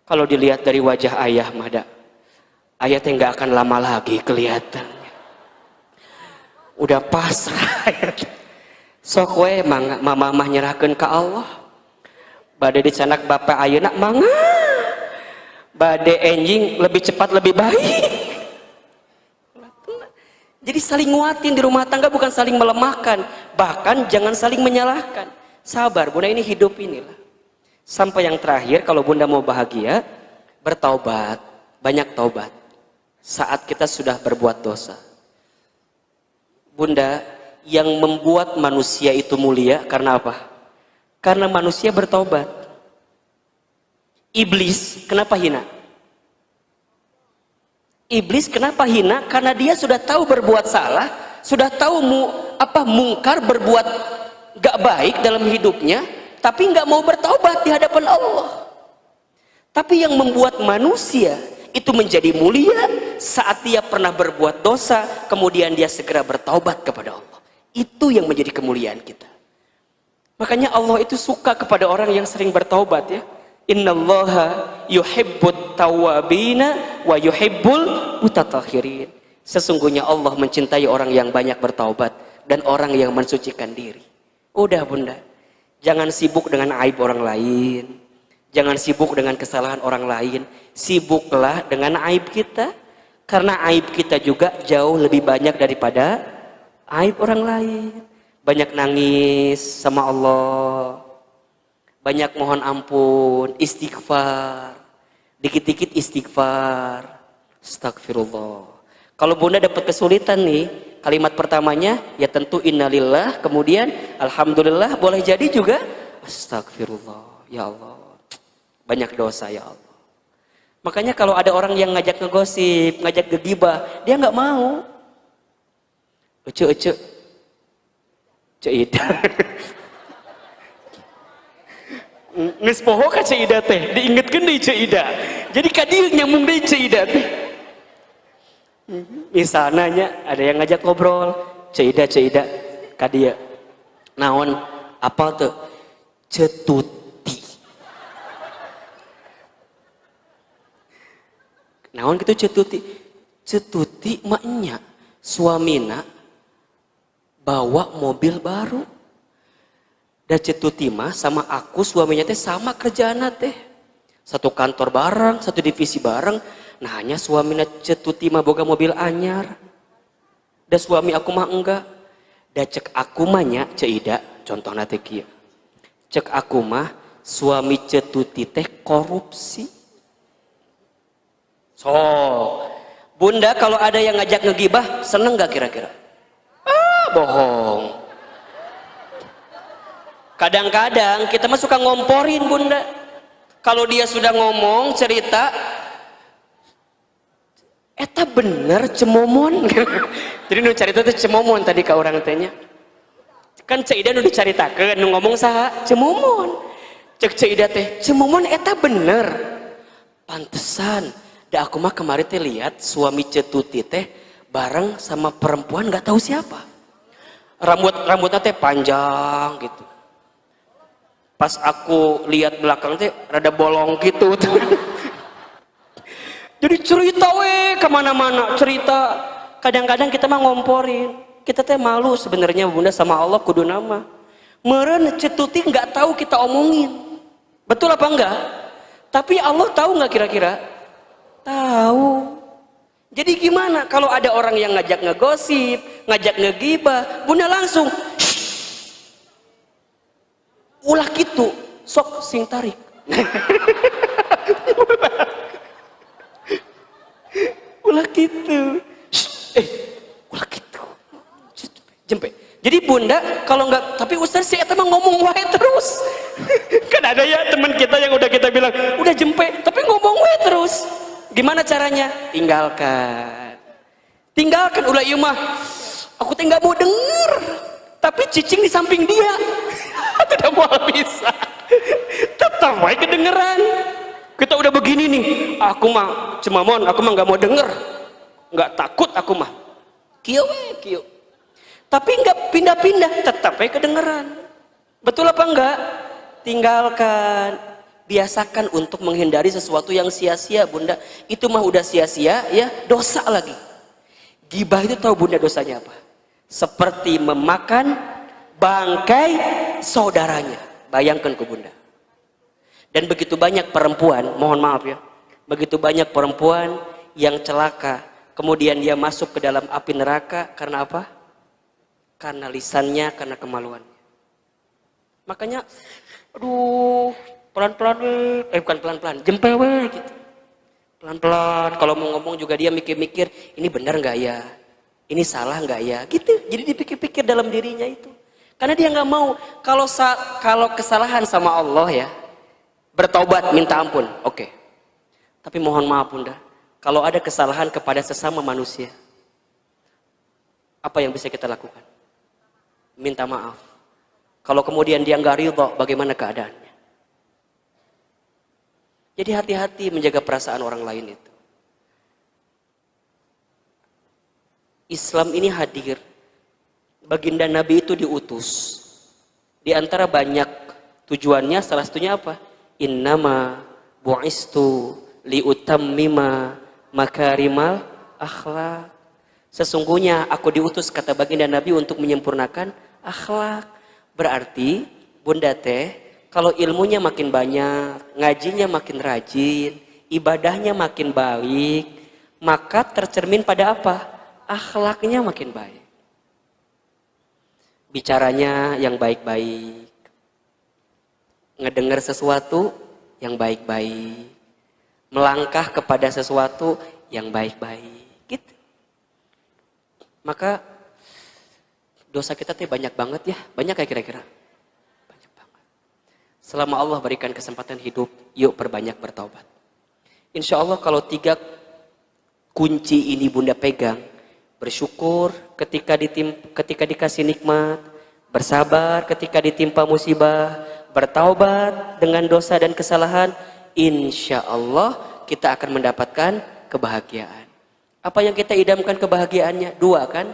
kalau dilihat dari wajah ayah mada, ayah teh nggak akan lama lagi kelihatan. Udah pasrah. Sok we mama mah nyerahkeun ka Allah. Bade dicanak bapak ayeuna mangga. Bade enjing lebih cepat lebih baik. Jadi saling nguatin di rumah tangga, bukan saling melemahkan, bahkan jangan saling menyalahkan. Sabar, bunda, ini hidup inilah. Sampai yang terakhir, kalau bunda mau bahagia, bertaubat, banyak taubat. Saat kita sudah berbuat dosa, bunda, yang membuat manusia itu mulia karena apa? Karena manusia bertobat. Iblis kenapa hina? Iblis kenapa hina? Karena dia sudah tahu berbuat salah, sudah tahu mungkar, berbuat gak baik dalam hidupnya, tapi gak mau bertaubat di hadapan Allah. Tapi yang membuat manusia itu menjadi mulia saat dia pernah berbuat dosa, kemudian dia segera bertaubat kepada Allah. Itu yang menjadi kemuliaan kita. Makanya Allah itu suka kepada orang yang sering bertaubat ya. Innallaha yuhibbut tawwabina wa yuhibbul mutatahhirin. Sesungguhnya Allah mencintai orang yang banyak bertaubat dan orang yang mensucikan diri. Udah bunda, jangan sibuk dengan aib orang lain, jangan sibuk dengan kesalahan orang lain, sibuklah dengan aib kita, karena aib kita juga jauh lebih banyak daripada aib orang lain. Banyak nangis sama Allah, banyak mohon ampun, istighfar, dikit-dikit istighfar, astagfirullah. Kalau bunda dapat kesulitan nih, kalimat pertamanya ya tentu innalillah, kemudian alhamdulillah, boleh jadi juga astagfirullah, ya Allah banyak dosa ya Allah. Makanya kalau ada orang yang ngajak ngegosip, ngajak gegibah, dia nggak mau. Ece Ida nges poho ka Ida teh diingetkeun deui Ida, jadi kadieu nyambung deui Ida teh. Misalnya ada yang ngajak ngobrol, Ida kadieu naon apa tuh cetuti, naon gitu cetuti maknya suamina bawa mobil baru. Dan cetuti mah sama aku suaminya teh sama kerjaana teh. Satu kantor bareng, satu divisi bareng. Nah hanya suaminya cetuti mah boga mobil anyar. Dan suami aku mah enggak. Dan cek aku mah nya Ida, contohna teh kieu. Cek aku mah suami cetuti teh korupsi. So, bunda kalau ada yang ngajak ngegibah, seneng gak kira-kira? Bohong. Kadang-kadang kita mah suka ngomporin bunda. Kalau dia sudah ngomong cerita, eta bener cemomon. Jadi nu cerita teh cemomon tadi ka urang teh nya. Kan Ida nu dicaritakeun nu ngomong saha? Cemomon. Cek Ida teh, cemomon eta bener. Pantesan. Da aku mah kemarin teh lihat suami cetuti teh bareng sama perempuan nggak tahu siapa. Rambutnya teh panjang gitu. Pas aku lihat belakang teh rada bolong gitu. Jadi cerita kemana-mana cerita. Kadang-kadang kita mah ngomporin. Kita teh malu sebenarnya bunda sama Allah kudu nama. Meureun cetuti nggak tahu kita omongin. Betul apa enggak? Tapi Allah tahu nggak kira-kira? Tahu. Jadi gimana kalau ada orang yang ngajak ngegosip, ngajak ngegibah, bunda langsung ulah gitu, sok sing tarik. Ulah gitu. Ulah gitu. Jempe. Jadi bunda kalau nggak, tapi Ustaz si eta mah ngomong wae terus. Kan ada ya teman kita yang udah kita bilang, udah jempe, tapi ngomong wae terus. Gimana caranya? Tinggalkan ulah ieu mah. Aku teh enggak mau denger. Tapi cicing di samping dia. Tidak mau bisa. Tetap wae kedengeran. Kita udah begini nih. Aku mah cemamon, aku mah enggak mau denger. Enggak takut aku mah. Kieu we, kieu. Tapi enggak pindah-pindah, tetap wae kedengeran. Betul apa enggak? Tinggalkan. Biasakan untuk menghindari sesuatu yang sia-sia bunda. Itu mah udah sia-sia ya, dosa lagi. Gibah itu tahu bunda dosanya apa? Seperti memakan bangkai saudaranya. Bayangkan ke bunda. Dan begitu banyak perempuan, mohon maaf ya, begitu banyak perempuan yang celaka, kemudian dia masuk ke dalam api neraka karena apa? Karena lisannya, karena kemaluannya. Makanya aduh, pelan-pelan bukan pelan-pelan, jempewe gitu. Pelan-pelan, kalau mau ngomong juga dia mikir-mikir, ini benar nggak ya? Ini salah nggak ya? Gitu. Jadi dipikir-pikir dalam dirinya itu. Karena dia nggak mau kalau kesalahan sama Allah ya, bertaubat minta ampun, oke. Tapi mohon maaf Bunda, kalau ada kesalahan kepada sesama manusia, apa yang bisa kita lakukan? Minta maaf. Kalau kemudian dia nggak ridho, bagaimana keadaannya? Jadi hati-hati menjaga perasaan orang lain itu. Islam ini hadir. Baginda Nabi itu diutus. Di antara banyak tujuannya, salah satunya apa? Innama bu'istu liutammima makarimal akhlak. Sesungguhnya aku diutus, kata baginda Nabi, untuk menyempurnakan akhlak. Berarti Bunda Teh, kalau ilmunya makin banyak, ngajinya makin rajin, ibadahnya makin baik, maka tercermin pada apa? Akhlaknya makin baik. Bicaranya yang baik-baik, ngedengar sesuatu yang baik-baik, melangkah kepada sesuatu yang baik-baik, gitu. Maka dosa kita tuh banyak banget ya, banyak kayak kira-kira. Banyak banget. Selama Allah berikan kesempatan hidup, yuk perbanyak bertaubat. Insya Allah kalau 3 kunci ini Bunda pegang, bersyukur ketika dikasih nikmat, bersabar ketika ditimpa musibah, bertaubat dengan dosa dan kesalahan, insya Allah kita akan mendapatkan kebahagiaan. Apa yang kita idamkan kebahagiaannya? 2 kan?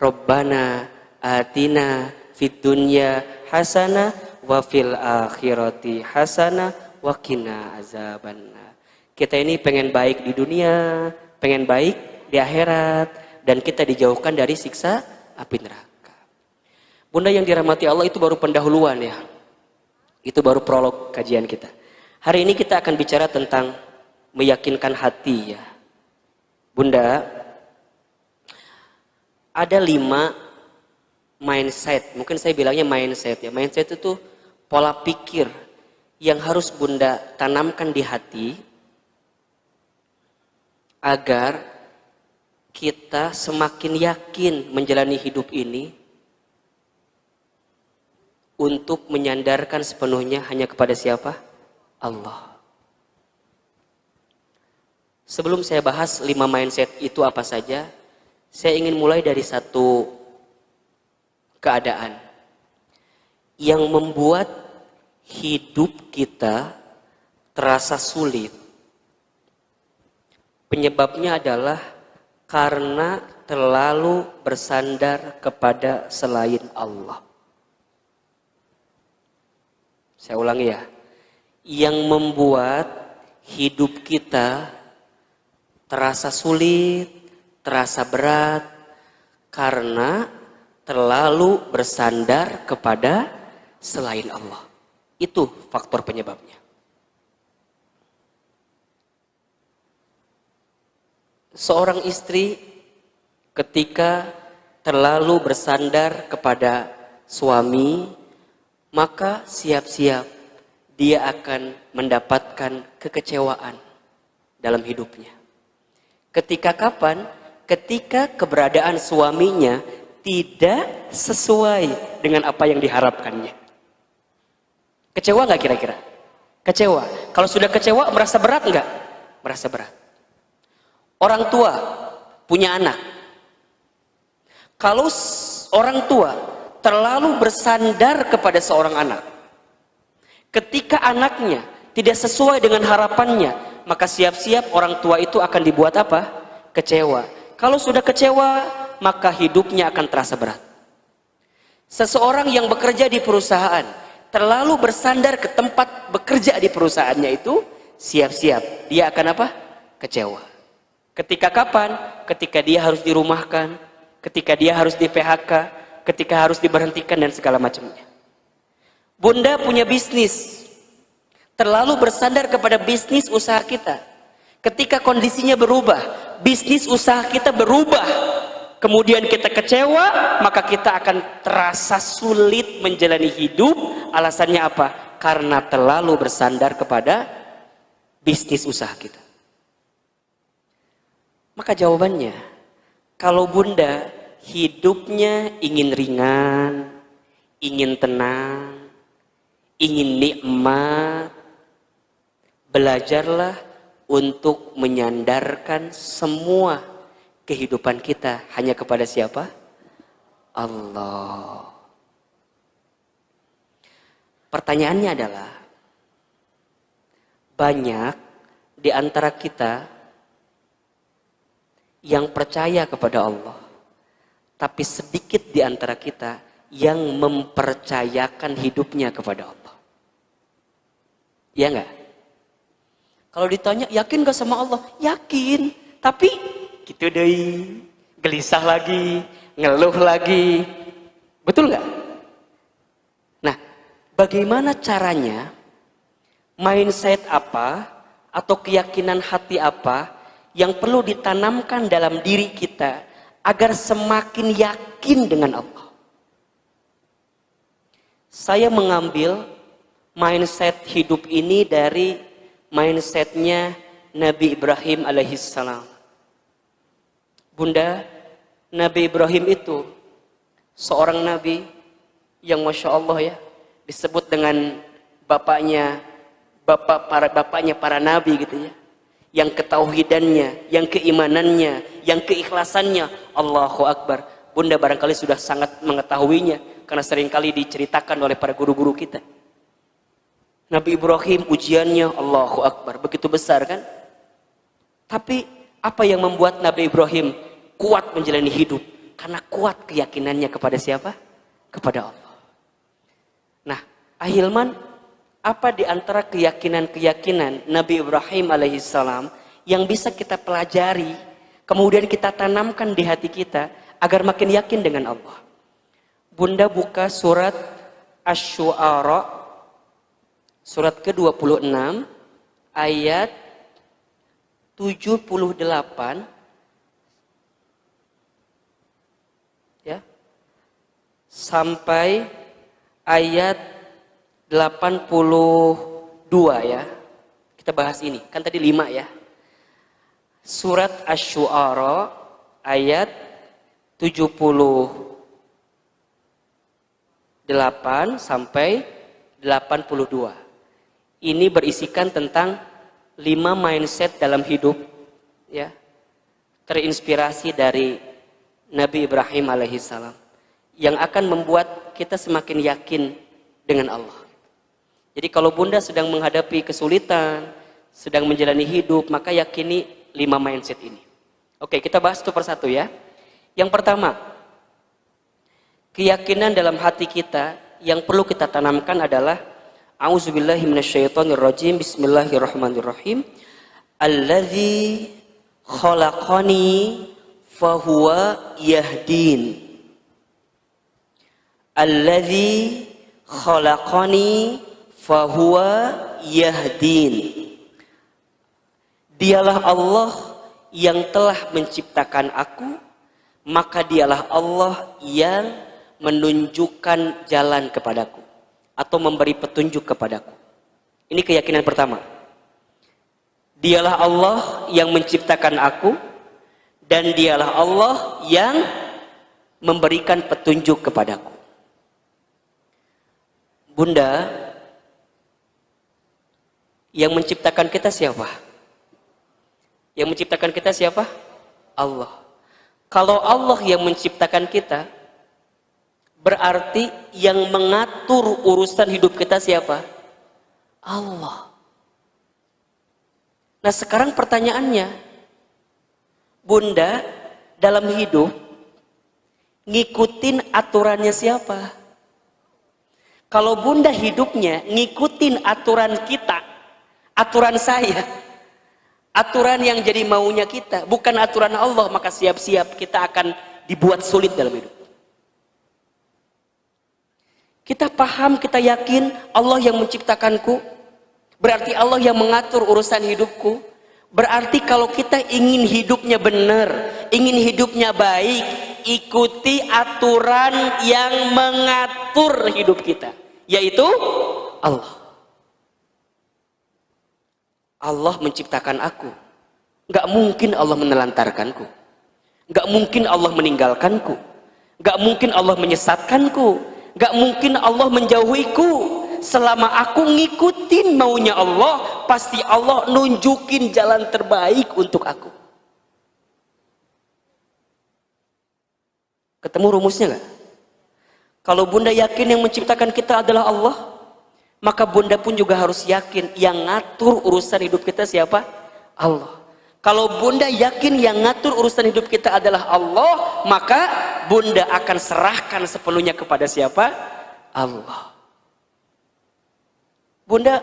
Rabbana atina fid dunya hasanah wa fil akhirati hasanah wa qina azabannar. Kita ini pengen baik di dunia, pengen baik di akhirat, dan kita dijauhkan dari siksa api neraka. Bunda yang dirahmati Allah, itu baru pendahuluan ya. Itu baru prolog kajian kita. Hari ini kita akan bicara tentang meyakinkan hati ya. Bunda, ada 5 mindset, mungkin saya bilangnya mindset ya. Mindset itu pola pikir yang harus Bunda tanamkan di hati agar kita semakin yakin menjalani hidup ini untuk menyandarkan sepenuhnya hanya kepada siapa? Allah. Sebelum saya bahas 5 mindset itu apa saja, saya ingin mulai dari satu keadaan yang membuat hidup kita terasa sulit. Penyebabnya adalah karena terlalu bersandar kepada selain Allah. Saya ulangi ya. Yang membuat hidup kita terasa sulit, terasa berat, karena terlalu bersandar kepada selain Allah. Itu faktor penyebabnya. Seorang istri ketika terlalu bersandar kepada suami, maka siap-siap dia akan mendapatkan kekecewaan dalam hidupnya. Ketika kapan? Ketika keberadaan suaminya tidak sesuai dengan apa yang diharapkannya. Kecewa nggak kira-kira? Kecewa. Kalau sudah kecewa, merasa berat nggak? Merasa berat. Orang tua punya anak. Kalau orang tua terlalu bersandar kepada seorang anak, ketika anaknya tidak sesuai dengan harapannya, maka siap-siap orang tua itu akan dibuat apa? Kecewa. Kalau sudah kecewa, maka hidupnya akan terasa berat. Seseorang yang bekerja di perusahaan terlalu bersandar ke tempat bekerja di perusahaannya itu, siap-siap dia akan apa? Kecewa. Ketika kapan? Ketika dia harus dirumahkan, ketika dia harus di PHK, ketika harus diberhentikan dan segala macamnya. Bunda punya bisnis, terlalu bersandar kepada bisnis usaha kita. Ketika kondisinya berubah, bisnis usaha kita berubah, kemudian kita kecewa, maka kita akan terasa sulit menjalani hidup. Alasannya apa? Karena terlalu bersandar kepada bisnis usaha kita. Maka jawabannya, kalau Bunda hidupnya ingin ringan, ingin tenang, ingin nikmat, belajarlah untuk menyandarkan semua kehidupan kita hanya kepada siapa? Allah. Pertanyaannya adalah, banyak di antara kita yang percaya kepada Allah, tapi sedikit di antara kita yang mempercayakan hidupnya kepada Allah. Ya enggak? Kalau ditanya, yakin gak sama Allah? Yakin, tapi gitu deh, gelisah lagi, ngeluh lagi. Betul gak? Nah, bagaimana caranya, mindset apa atau keyakinan hati apa yang perlu ditanamkan dalam diri kita agar semakin yakin dengan Allah? Saya mengambil mindset hidup ini dari mindsetnya Nabi Ibrahim alaihissalam. Bunda, Nabi Ibrahim itu seorang nabi yang Masya Allah ya, disebut dengan bapaknya para nabi gitu ya, yang ketauhidannya, yang keimanannya, yang keikhlasannya, Allahu Akbar. Bunda barangkali sudah sangat mengetahuinya karena seringkali diceritakan oleh para guru-guru kita. Nabi Ibrahim ujiannya Allahu Akbar, begitu besar kan? Tapi apa yang membuat Nabi Ibrahim kuat menjalani hidup? Karena kuat keyakinannya kepada siapa? Kepada Allah. Nah, Ahilman, apa di antara keyakinan-keyakinan Nabi Ibrahim alaihissalam yang bisa kita pelajari, kemudian kita tanamkan di hati kita agar makin yakin dengan Allah? Bunda buka surat Asy-Syu'ara, surat ke-26 ayat 78 ya, sampai ayat 82 ya. Kita bahas ini, kan tadi 5 ya. Surat Asy-Syu'ara ayat 78 sampai 82. Ini berisikan tentang 5 mindset dalam hidup ya, terinspirasi dari Nabi Ibrahim alaihissalam yang akan membuat kita semakin yakin dengan Allah. Jadi kalau Bunda sedang menghadapi kesulitan, sedang menjalani hidup, maka yakini 5 mindset ini. Oke, kita bahas satu persatu ya. Yang pertama, keyakinan dalam hati kita yang perlu kita tanamkan adalah A'udzubillahi minasyaitonirrajim. Bismillahirrahmanirrahim. Alladzi khalaqani fahuwa yahdin. Alladzi khalaqani fahuwa yahdin. Dialah Allah yang telah menciptakan aku, maka dialah Allah yang menunjukkan jalan kepadaku atau memberi petunjuk kepadaku. Ini keyakinan pertama. Dialah Allah yang menciptakan aku dan dialah Allah yang memberikan petunjuk kepadaku. Bunda, yang menciptakan kita siapa? Yang menciptakan kita siapa? Allah. Kalau Allah yang menciptakan kita, berarti yang mengatur urusan hidup kita siapa? Allah. Nah sekarang pertanyaannya, Bunda dalam hidup ngikutin aturannya siapa? Kalau Bunda hidupnya ngikutin aturan kita, aturan saya, aturan yang jadi maunya kita, bukan aturan Allah, maka siap-siap kita akan dibuat sulit dalam hidup. Kita paham, kita yakin Allah yang menciptakanku, berarti Allah yang mengatur urusan hidupku. Berarti kalau kita ingin hidupnya benar, ingin hidupnya baik, ikuti aturan yang mengatur hidup kita, yaitu Allah. Allah menciptakan aku. Gak mungkin Allah menelantarkanku. Gak mungkin Allah meninggalkanku. Gak mungkin Allah menyesatkanku. Gak mungkin Allah menjauhiku. Selama aku ngikutin maunya Allah, pasti Allah nunjukin jalan terbaik untuk aku. Ketemu rumusnya gak? Kalau bunda yakin yang menciptakan kita adalah Allah, maka bunda pun juga harus yakin yang ngatur urusan hidup kita siapa? Allah. Kalau bunda yakin yang ngatur urusan hidup kita adalah Allah, maka bunda akan serahkan sepenuhnya kepada siapa? Allah. Bunda,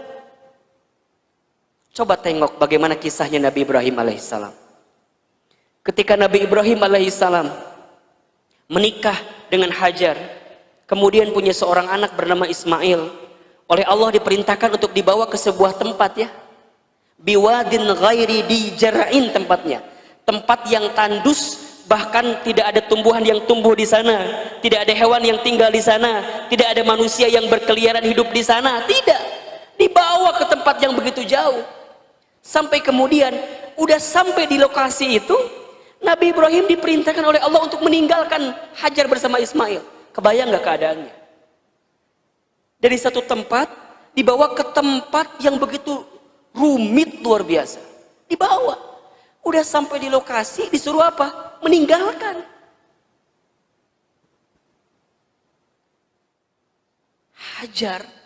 coba tengok bagaimana kisahnya Nabi Ibrahim alaihissalam. Ketika Nabi Ibrahim alaihissalam menikah dengan Hajar, kemudian punya seorang anak bernama Ismail, oleh Allah diperintahkan untuk dibawa ke sebuah tempat ya, biwadin ghairi di jara'in tempatnya, tempat yang tandus, bahkan tidak ada tumbuhan yang tumbuh di sana, tidak ada hewan yang tinggal di sana, tidak ada manusia yang berkeliaran hidup di sana, tidak. Dibawa ke tempat yang begitu jauh. Sampai kemudian udah sampai di lokasi itu, Nabi Ibrahim diperintahkan oleh Allah untuk meninggalkan Hajar bersama Ismail. Kebayang gak keadaannya? Dari satu tempat dibawa ke tempat yang begitu rumit luar biasa. Dibawa. Udah sampai di lokasi disuruh apa? Meninggalkan. Hajar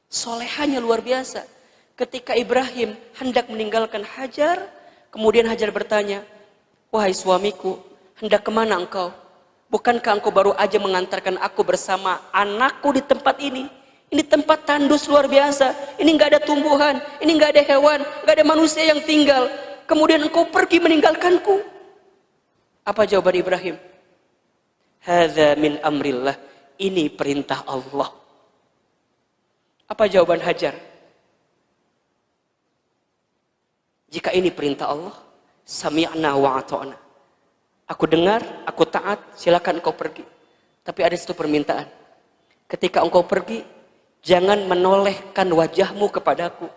solehanya luar biasa. Ketika Ibrahim hendak meninggalkan Hajar, kemudian Hajar bertanya, wahai suamiku, hendak kemana engkau? Bukankah engkau baru aja mengantarkan aku bersama anakku di tempat ini? Ini tempat tandus luar biasa. Ini nggak ada tumbuhan, ini nggak ada hewan, nggak ada manusia yang tinggal. Kemudian engkau pergi meninggalkanku. Apa jawaban Ibrahim? Hadza min amrillah. Ini perintah Allah. Apa jawaban Hajar? Jika ini perintah Allah, sami'na wa ata'na. Aku dengar, aku taat, silakan engkau pergi. Tapi ada satu permintaan. Ketika engkau pergi, jangan menolehkan wajahmu kepadaku.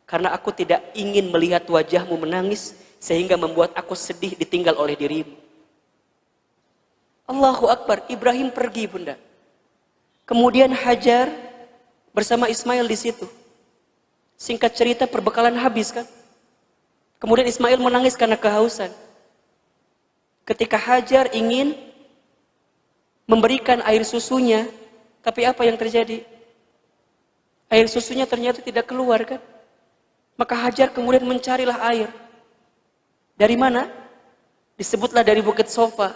Karena aku tidak ingin melihat wajahmu menangis, sehingga membuat aku sedih ditinggal oleh dirimu. Allahu Akbar, Ibrahim pergi bunda. Kemudian Hajar bersama Ismail di situ. Singkat cerita perbekalan habis kan. Kemudian Ismail menangis karena kehausan. Ketika Hajar ingin memberikan air susunya, tapi apa yang terjadi? Air susunya ternyata tidak keluar kan. Maka Hajar kemudian mencarilah air. Dari mana? Disebutlah dari Bukit Sofa.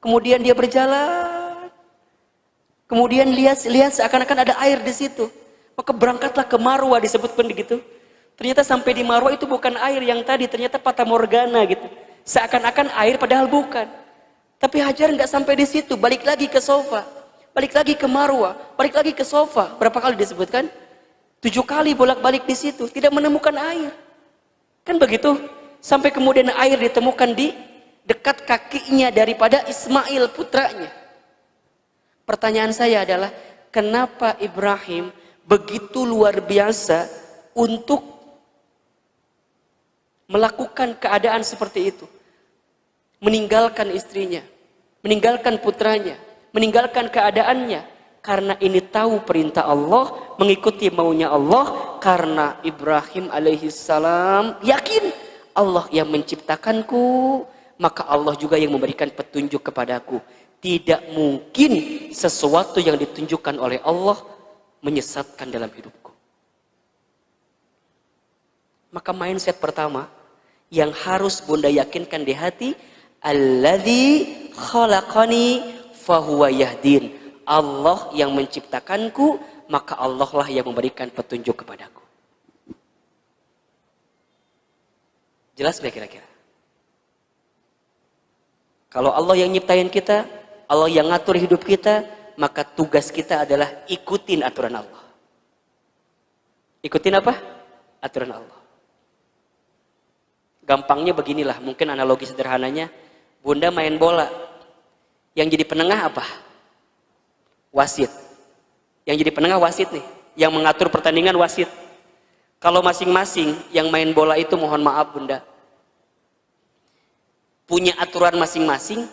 Kemudian dia berjalan. Kemudian lihat seakan-akan ada air di situ. Maka berangkatlah ke Marwa, disebutkan begitu. Ternyata sampai di Marwa itu bukan air yang tadi, ternyata Fata Morgana gitu. Seakan-akan air padahal bukan. Tapi Hajar nggak sampai di situ, balik lagi ke Sofa, balik lagi ke Marwa, balik lagi ke Sofa. Berapa kali disebutkan? 7 kali bolak-balik di situ, tidak menemukan air. Kan begitu? Sampai kemudian air ditemukan di dekat kakinya daripada Ismail putranya. Pertanyaan saya adalah, kenapa Ibrahim begitu luar biasa untuk melakukan keadaan seperti itu? Meninggalkan istrinya, meninggalkan putranya, meninggalkan keadaannya. Karena ini tahu perintah Allah, mengikuti maunya Allah. Karena Ibrahim alaihissalam yakin Allah yang menciptakanku, maka Allah juga yang memberikan petunjuk kepadaku. Tidak mungkin sesuatu yang ditunjukkan oleh Allah menyesatkan dalam hidupku. Maka mindset pertama yang harus bunda yakinkan di hati, alladzi khalaqani fahuwa yahdin. Allah yang menciptakanku, maka Allah lah yang memberikan petunjuk kepadaku. Jelas nggak kira-kira? Kalau Allah yang nyiptain kita, Allah yang ngatur hidup kita, maka tugas kita adalah ikutin aturan Allah. Ikutin apa? Aturan Allah. Gampangnya beginilah, mungkin analogi sederhananya, bunda main bola, yang jadi penengah apa? Wasit. Yang jadi penengah wasit nih, yang mengatur pertandingan wasit. Kalau masing-masing yang main bola itu, mohon maaf bunda, punya aturan masing-masing,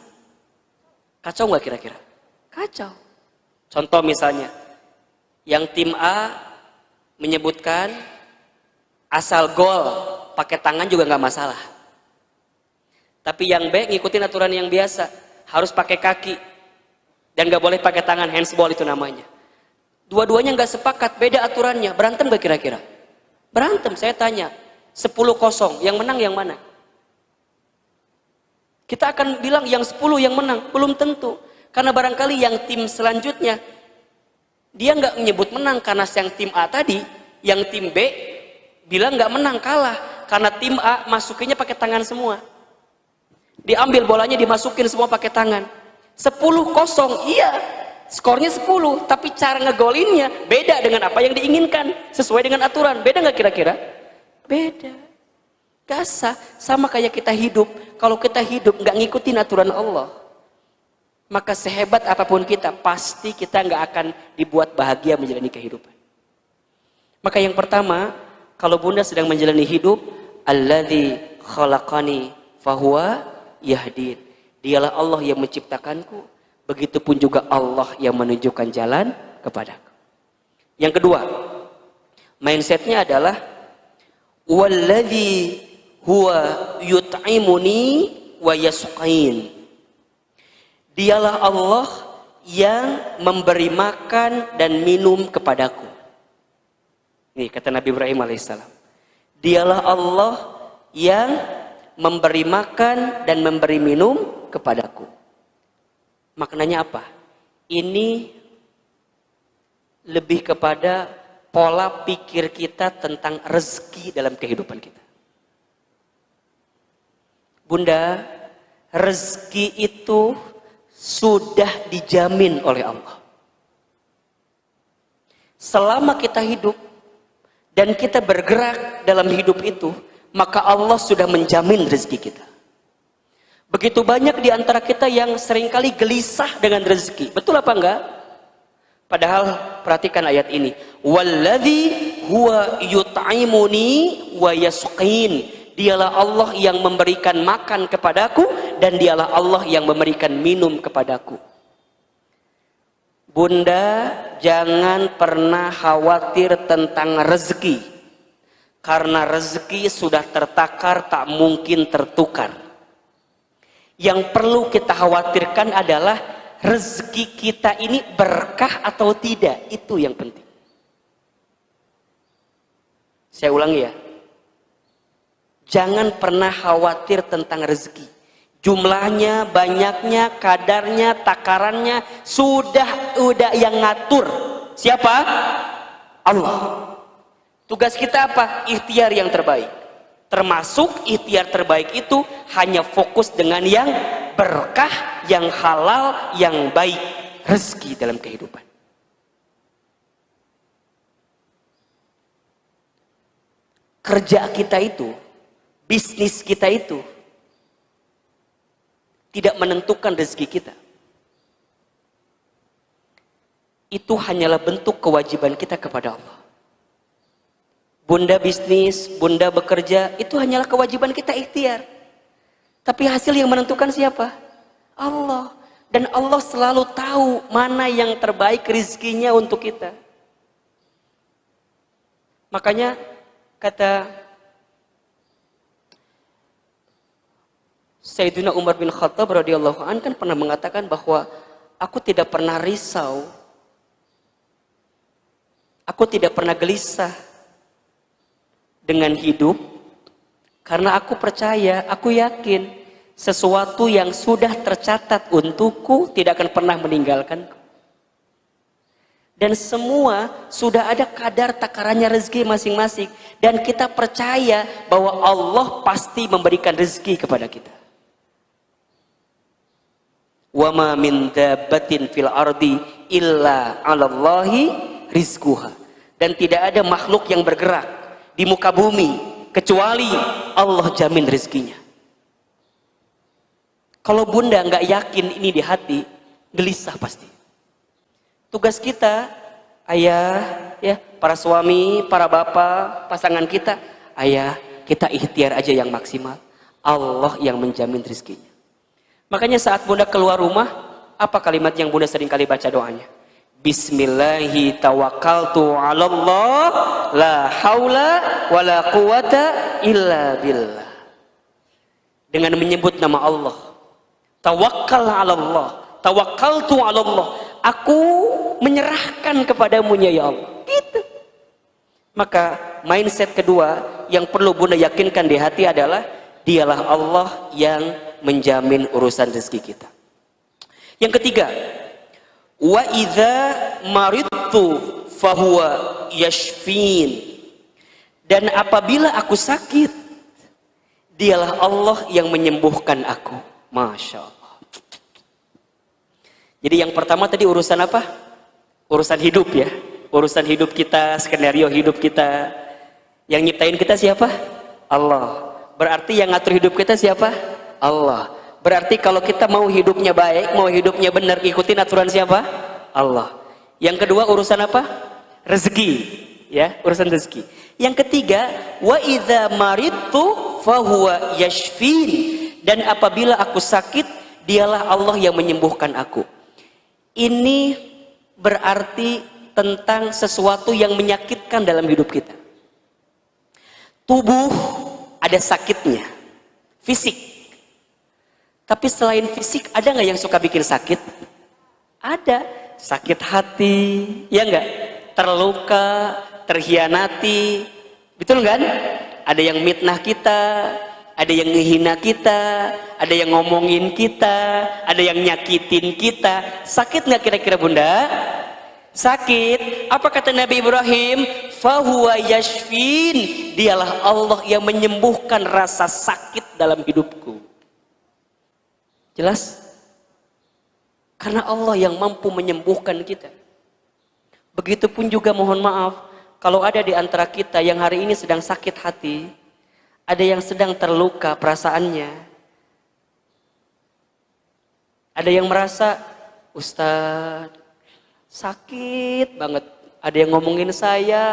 kacau nggak kira-kira? Kacau. Contoh misalnya, yang tim A menyebutkan asal gol pakai tangan juga nggak masalah. Tapi yang B ngikutin aturan yang biasa, harus pakai kaki dan nggak boleh pakai tangan, handsball itu namanya. Dua-duanya nggak sepakat, beda aturannya, berantem gak kira-kira? Berantem. Saya tanya, 10-0, yang menang yang mana? Kita akan bilang yang 10 yang menang, belum tentu. Karena barangkali yang tim selanjutnya, dia nggak menyebut menang karena yang tim A tadi, yang tim B bilang nggak menang, kalah. Karena tim A masukinnya pakai tangan semua. Diambil bolanya, dimasukin semua pakai tangan. 10-0, iya. Skornya 10, tapi cara ngegolinnya beda dengan apa yang diinginkan. Sesuai dengan aturan. Beda nggak kira-kira? Beda. Gak sah. Sama kayak kita hidup. Kalau kita hidup nggak ngikutin aturan Allah, maka sehebat apapun kita, pasti kita nggak akan dibuat bahagia menjalani kehidupan. Maka yang pertama, kalau bunda sedang menjalani hidup, alladzi khalaqani fahuwa yahdin. Dialah Allah yang menciptakanku, begitupun juga Allah yang menunjukkan jalan kepadaku. Yang kedua, mindsetnya adalah walladzi huwa yut'imuni wa yasqain. Dialah Allah yang memberi makan dan minum kepadaku. Nih kata Nabi Ibrahim alaihissalam. Dialah Allah yang memberi makan dan memberi minum kepadaku. Maknanya apa? Ini lebih kepada pola pikir kita tentang rezeki dalam kehidupan kita. Bunda, rezeki itu sudah dijamin oleh Allah. Selama kita hidup dan kita bergerak dalam hidup itu, maka Allah sudah menjamin rezeki kita. Begitu banyak di antara kita yang seringkali gelisah dengan rezeki. Betul apa enggak? Padahal perhatikan ayat ini. Walladzi huwa yut'imuni wa yasqin. Dialah Allah yang memberikan makan kepadaku dan dialah Allah yang memberikan minum kepadaku. Bunda, jangan pernah khawatir tentang rezeki. Karena rezeki sudah tertakar, tak mungkin tertukar. Yang perlu kita khawatirkan adalah rezeki kita ini berkah atau tidak. Itu yang penting. Saya ulangi ya. Jangan pernah khawatir tentang rezeki. Jumlahnya, banyaknya, kadarnya, takarannya sudah yang ngatur. Siapa? Allah. Tugas kita apa? Ikhtiar yang terbaik. Termasuk ikhtiar terbaik itu hanya fokus dengan yang berkah, yang halal, yang baik. Rezeki dalam kehidupan. Kerja kita itu, bisnis kita itu tidak menentukan rezeki kita. Itu hanyalah bentuk kewajiban kita kepada Allah. Bunda bisnis, bunda bekerja, itu hanyalah kewajiban kita ikhtiar. Tapi hasil yang menentukan siapa? Allah. Dan Allah selalu tahu mana yang terbaik rezekinya untuk kita. Makanya kata Sayyidina Umar bin Khattab radhiyallahu anhu kan pernah mengatakan bahwa aku tidak pernah risau, aku tidak pernah gelisah dengan hidup, karena aku percaya, aku yakin sesuatu yang sudah tercatat untukku tidak akan pernah meninggalkanku. Dan semua sudah ada kadar takarannya rezeki masing-masing. Dan kita percaya bahwa Allah pasti memberikan rezeki kepada kita. Wa ma min dabbatin fil ardi illa 'alallahi rizquha. Dan tidak ada makhluk yang bergerak di muka bumi kecuali Allah jamin rezekinya. Kalau bunda nggak yakin ini di hati, gelisah pasti. Tugas kita, ayah, ya, para suami, para bapak, pasangan kita, ayah, kita ikhtiar aja yang maksimal. Allah yang menjamin rezekinya. Makanya saat bunda keluar rumah, apa kalimat yang bunda sering kali baca doanya? Bismillahi tawakkaltu 'ala Allah la haula wala quwata illa billah. Dengan menyebut nama Allah. Tawakkal 'ala Allah. Tawakkaltu 'ala Allah. Aku menyerahkan kepadamu ya Allah. Gitu. Maka mindset kedua yang perlu Bunda yakinkan di hati adalah dialah Allah yang menjamin urusan rezeki kita. Yang ketiga, wa idza maridtu fahuwa yashfin. Dan apabila aku sakit, dialah Allah yang menyembuhkan aku. Masya Allah. Jadi yang pertama tadi urusan apa? Urusan hidup ya. Urusan hidup kita, skenario hidup kita. Yang nyiptain kita siapa? Allah. Berarti yang ngatur hidup kita siapa? Allah. Berarti kalau kita mau hidupnya baik, mau hidupnya benar, ikutin aturan siapa? Allah. Yang kedua urusan apa? Rezeki, ya, urusan rezeki. Yang ketiga, wa idza maridtu fahuwa yashfin. Dan apabila aku sakit, dialah Allah yang menyembuhkan aku. Ini berarti tentang sesuatu yang menyakitkan dalam hidup kita. Tubuh ada sakitnya, fisik. Tapi selain fisik, ada nggak yang suka bikin sakit? Ada. Sakit hati, ya nggak? Terluka, terhianati, betul kan? Ada yang mitnah kita, ada yang ngehina kita, ada yang ngomongin kita, ada yang nyakitin kita. Sakit nggak kira-kira Bunda? Sakit. Apa kata Nabi Ibrahim? Fahuwa yashfin. Dialah Allah yang menyembuhkan rasa sakit dalam hidupku. Jelas? Karena Allah yang mampu menyembuhkan kita. Begitupun juga mohon maaf, kalau ada di antara kita yang hari ini sedang sakit hati, ada yang sedang terluka perasaannya, ada yang merasa, Ustadz, sakit banget. Ada yang ngomongin saya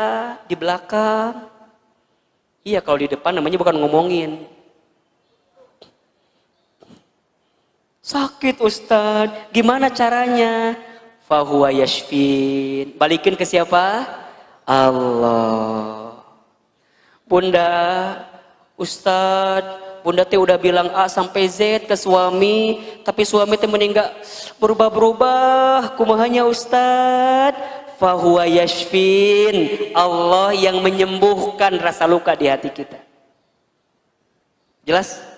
di belakang. Iya, kalau di depan namanya bukan ngomongin. Sakit Ustadz, gimana caranya? Fahuwa yashfin. Balikin ke siapa? Allah. Bunda, Ustadz, Bunda teh udah bilang A sampai Z ke suami, tapi suami teh meninggal berubah-berubah. Kumahanya Ustadz? Fahuwa yashfin. Allah yang menyembuhkan rasa luka di hati kita. Jelas?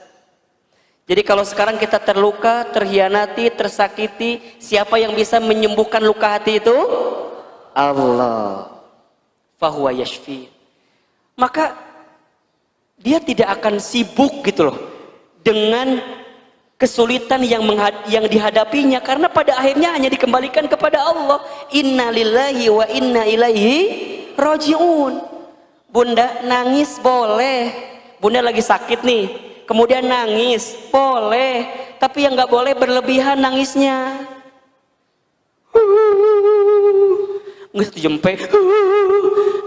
Jadi kalau sekarang kita terluka, terhianati, tersakiti, siapa yang bisa menyembuhkan luka hati itu? Allah. Fahuwa yashfi. Maka dia tidak akan sibuk gitu loh dengan kesulitan yang dihadapinya, karena pada akhirnya hanya dikembalikan kepada Allah. Inna lillahi wa inna ilaihi raji'un. Bunda nangis boleh. Bunda lagi sakit nih, kemudian nangis boleh, tapi yang nggak boleh berlebihan nangisnya. Nggak jempe,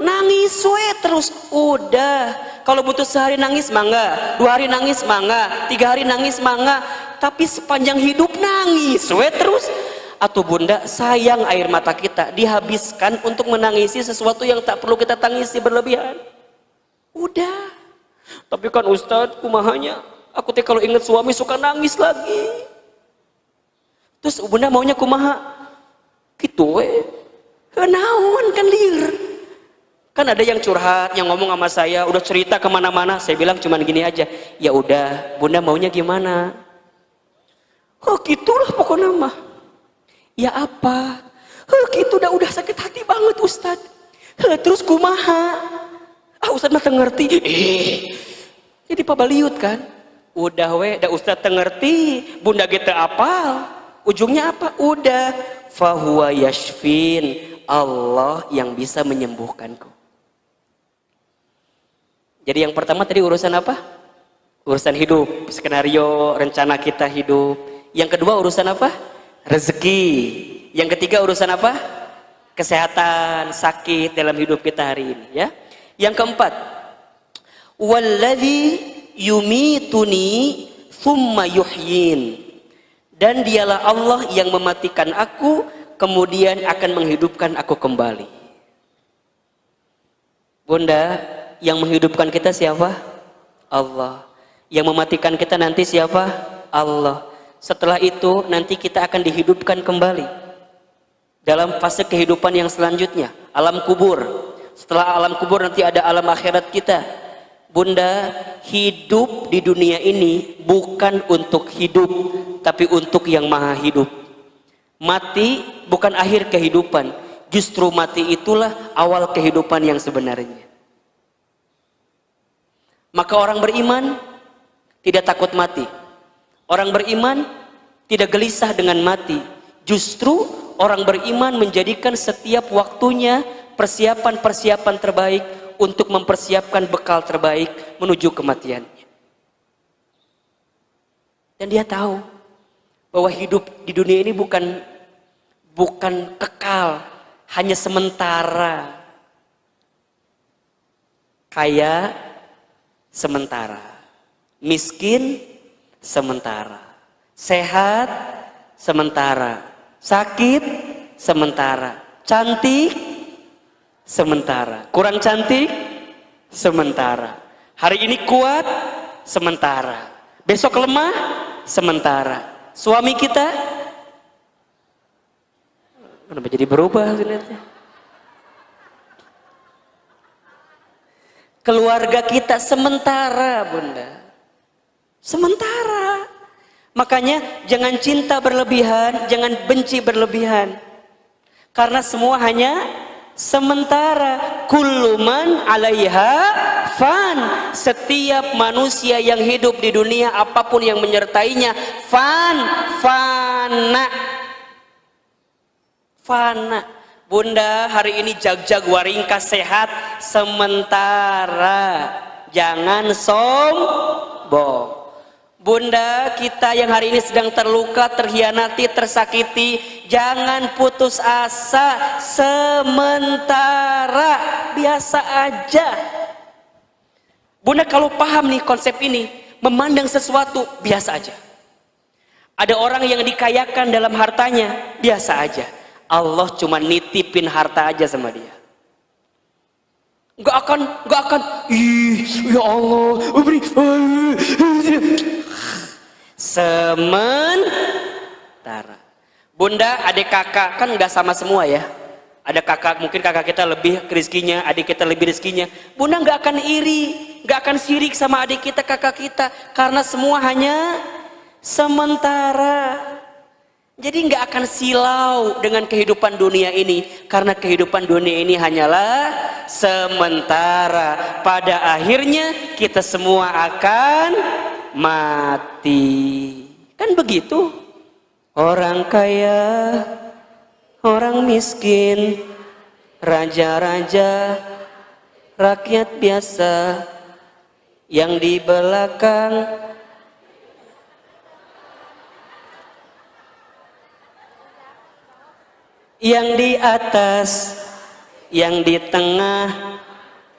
nangis terus udah. Kalau butuh sehari nangis mangga, 2 hari nangis mangga, 3 hari nangis mangga, tapi sepanjang hidup nangis terus. Atau Bunda, sayang air mata kita dihabiskan untuk menangisi sesuatu yang tak perlu kita tangisi berlebihan. Udah. Tapi kan Ustadz, kumahanya aku teh kalau ingat suami suka nangis lagi. Terus Bunda maunya kumaha? Gitu naon kan liur. Kan ada yang curhat, yang ngomong sama saya, udah cerita kemana-mana. Saya bilang cuman gini aja, ya udah, Bunda maunya gimana? Oh gitulah pokoknya mah. Ya apa? Gitu udah sakit hati banget Ustadz. Terus kumaha? Ustadz mah ngerti. Jadi pabaliut kan? Udah dah Ustadz ngerti, Bunda kita apal. Ujungnya apa? Udah. Fahuwa yashfin. Allah yang bisa menyembuhkanku. Jadi yang pertama tadi urusan apa? Urusan hidup, skenario, rencana kita hidup. Yang kedua urusan apa? Rezeki. Yang ketiga urusan apa? Kesehatan, sakit dalam hidup kita hari ini, ya. Yang keempat, walladzi yumituni tsumma yuhyin. Dan dialah Allah yang mematikan aku, kemudian akan menghidupkan aku kembali. Bunda, yang menghidupkan kita siapa? Allah. Yang mematikan kita nanti siapa? Allah. Setelah itu nanti kita akan dihidupkan kembali dalam fase kehidupan yang selanjutnya, alam kubur. Setelah alam kubur nanti ada alam akhirat kita. Bunda, hidup di dunia ini bukan untuk hidup, tapi untuk yang maha hidup. Mati bukan akhir kehidupan, justru mati itulah awal kehidupan yang sebenarnya. Maka orang beriman tidak takut mati. Orang beriman tidak gelisah dengan mati. Justru orang beriman menjadikan setiap waktunya persiapan-persiapan terbaik untuk mempersiapkan bekal terbaik menuju kematiannya. Dan dia tahu bahwa hidup di dunia ini bukan kekal, hanya sementara. Kaya sementara, miskin sementara, sehat sementara, sakit sementara, cantik sementara, kurang cantik sementara, hari ini kuat sementara, besok lemah sementara. Suami kita kenapa jadi berubah lihatnya? Keluarga kita sementara, Bunda. Sementara. Makanya jangan cinta berlebihan, jangan benci berlebihan. Karena semua hanya sementara. Kullu man 'alaiha fan. Setiap manusia yang hidup di dunia, apapun yang menyertainya, fana. Bunda, hari ini jag-jag waringkas sehat sementara. Jangan sombong. Bunda, kita yang hari ini sedang terluka, terhianati, tersakiti, jangan putus asa. Sementara, biasa aja. Bunda, kalau paham nih konsep ini, memandang sesuatu biasa aja. Ada orang yang dikayakan dalam hartanya, biasa aja. Allah cuma nitipin harta aja sama dia. Gak akan, ya Allah, beri. Sementara. Bunda, adik kakak kan gak sama semua ya. Ada kakak, mungkin kakak kita lebih rezekinya, adik kita lebih rezekinya. Bunda gak akan iri, gak akan sirik sama adik kita, kakak kita. Karena semua hanya sementara. Jadi nggak akan silau dengan kehidupan dunia ini, karena kehidupan dunia ini hanyalah sementara. Pada akhirnya kita semua akan mati. Kan begitu? Orang kaya, orang miskin, raja-raja, rakyat biasa, yang di belakang yang di atas, yang di tengah,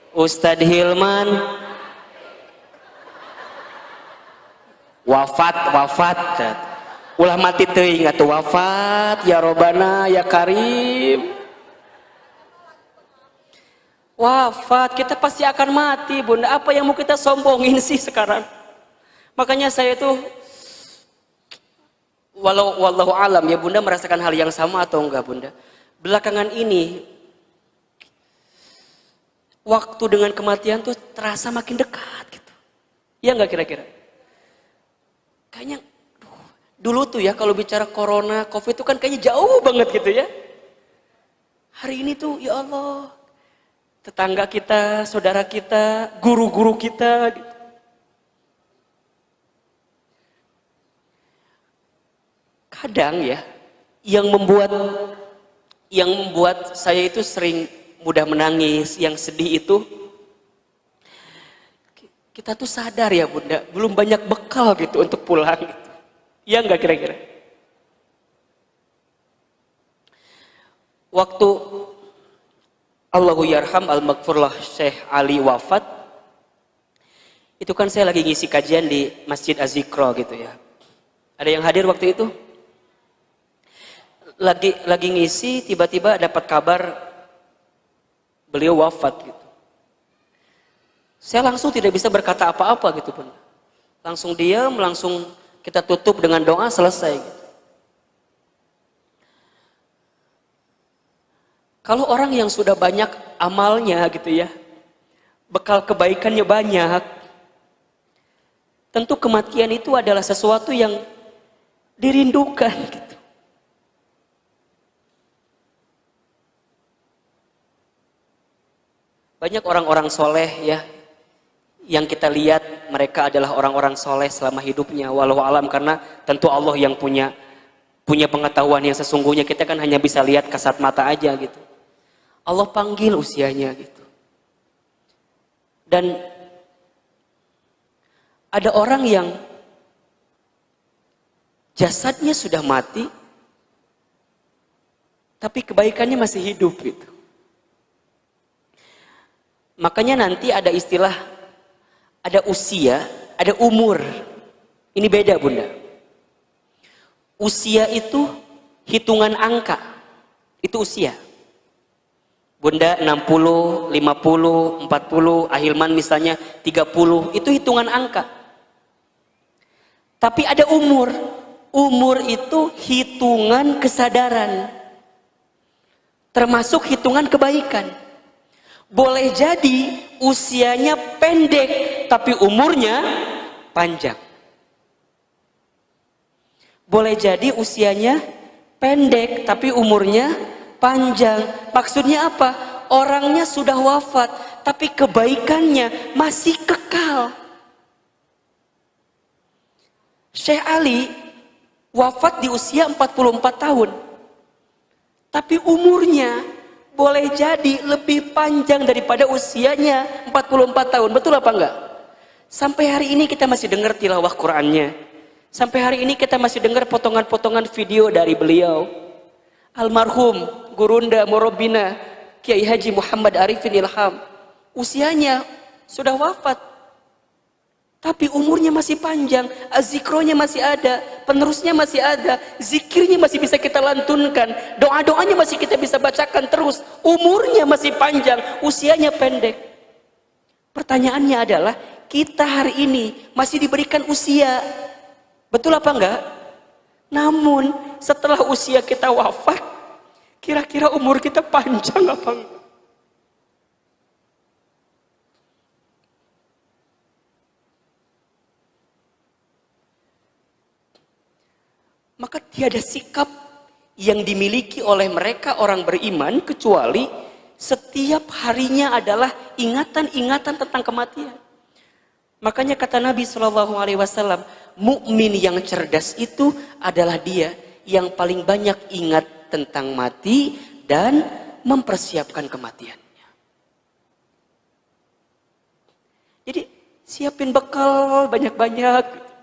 Ustadz Hilman wafat, ulah mati teuing atuh wafat, ya Robana ya Karim. Wafat, kita pasti akan mati, Bunda. Apa yang mau kita sombongin sih sekarang? Makanya saya tuh wallahu alam ya, Bunda merasakan hal yang sama atau enggak, Bunda? Belakangan ini waktu dengan kematian tuh terasa makin dekat gitu. Ya enggak kira-kira? Kayaknya dulu tuh ya kalau bicara corona, covid itu kan kayaknya jauh banget gitu ya. Hari ini tuh ya Allah, tetangga kita, saudara kita, guru-guru kita gitu. Kadang ya, yang membuat saya itu sering mudah menangis, yang sedih itu kita tuh sadar ya Bunda, belum banyak bekal gitu untuk pulang gitu. Ya enggak kira-kira? Waktu Allahu yarham al-maghfurlah Syekh Ali wafat, itu kan saya lagi ngisi kajian di Masjid Az-Zikra gitu ya. Ada yang hadir waktu itu? lagi ngisi, tiba-tiba dapat kabar beliau wafat gitu. Saya langsung tidak bisa berkata apa-apa gitu pun. Langsung diam, langsung kita tutup dengan doa, selesai gitu. Kalau orang yang sudah banyak amalnya gitu ya, bekal kebaikannya banyak, tentu kematian itu adalah sesuatu yang dirindukan gitu. Banyak orang-orang soleh ya, yang kita lihat mereka adalah orang-orang soleh selama hidupnya, walau alam, karena tentu Allah yang punya pengetahuan yang sesungguhnya, kita kan hanya bisa lihat kasat mata aja gitu. Allah panggil usianya gitu. Dan ada orang yang jasadnya sudah mati, tapi kebaikannya masih hidup gitu. Makanya nanti ada istilah, ada usia, ada umur. Ini beda Bunda. Usia itu hitungan angka. Itu usia. Bunda 60, 50, 40, Ahilman misalnya 30. Itu hitungan angka. Tapi ada umur. Umur itu hitungan kesadaran. Termasuk hitungan kebaikan. Boleh jadi usianya pendek, tapi umurnya panjang. Boleh jadi usianya pendek, tapi umurnya panjang. Maksudnya apa? Orangnya sudah wafat, tapi kebaikannya masih kekal. Syekh Ali wafat di usia 44 tahun. Tapi umurnya boleh jadi lebih panjang daripada usianya 44 tahun. Betul apa enggak? Sampai hari ini kita masih dengar tilawah Qur'annya. Sampai hari ini kita masih dengar potongan-potongan video dari beliau. Almarhum Gurunda Morobina Kiai Haji Muhammad Arifin Ilham. Usianya sudah wafat, tapi umurnya masih panjang, azikronya masih ada, penerusnya masih ada, zikirnya masih bisa kita lantunkan, doa-doanya masih kita bisa bacakan terus, umurnya masih panjang, usianya pendek. Pertanyaannya adalah, kita hari ini masih diberikan usia, betul apa enggak? Namun setelah usia kita wafat, kira-kira umur kita panjang apa enggak? Maka tiada sikap yang dimiliki oleh mereka orang beriman kecuali setiap harinya adalah ingatan-ingatan tentang kematian. Makanya kata Nabi SAW, mukmin yang cerdas itu adalah dia yang paling banyak ingat tentang mati dan mempersiapkan kematiannya. Jadi siapin bekal banyak-banyak.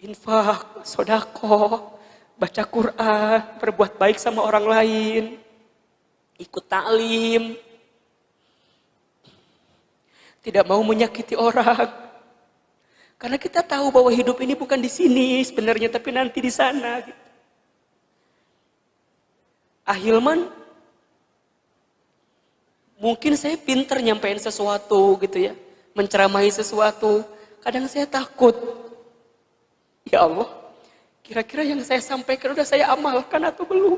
Infak, sodako, baca Quran, berbuat baik sama orang lain, ikut taklim, tidak mau menyakiti orang. Karena kita tahu bahwa hidup ini bukan di sini sebenarnya, tapi nanti di sana. Gitu. Ahilman, mungkin saya pinter nyampein sesuatu gitu ya, menceramahi sesuatu. Kadang saya takut. Ya Allah, kira-kira yang saya sampaikan udah saya amalkan atau belum?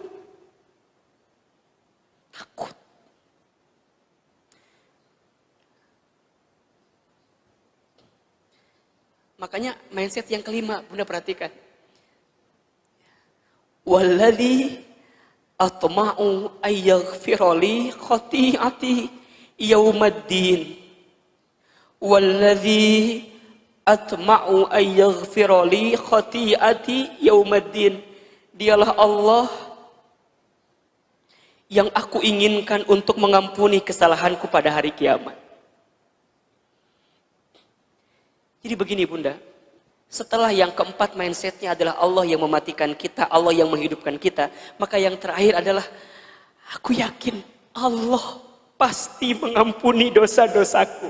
Takut. Makanya mindset yang kelima, Bunda perhatikan. Walladzi atma'u ayyaghfirali khati'ati yaumaddin. Walladzi atma'u ayyaghfirali khati'ati yaumaddin. Dialah Allah yang aku inginkan untuk mengampuni kesalahanku pada hari kiamat. Jadi begini Bunda, setelah yang keempat mindsetnya adalah Allah yang mematikan kita, Allah yang menghidupkan kita, maka yang terakhir adalah aku yakin Allah pasti mengampuni dosa-dosaku.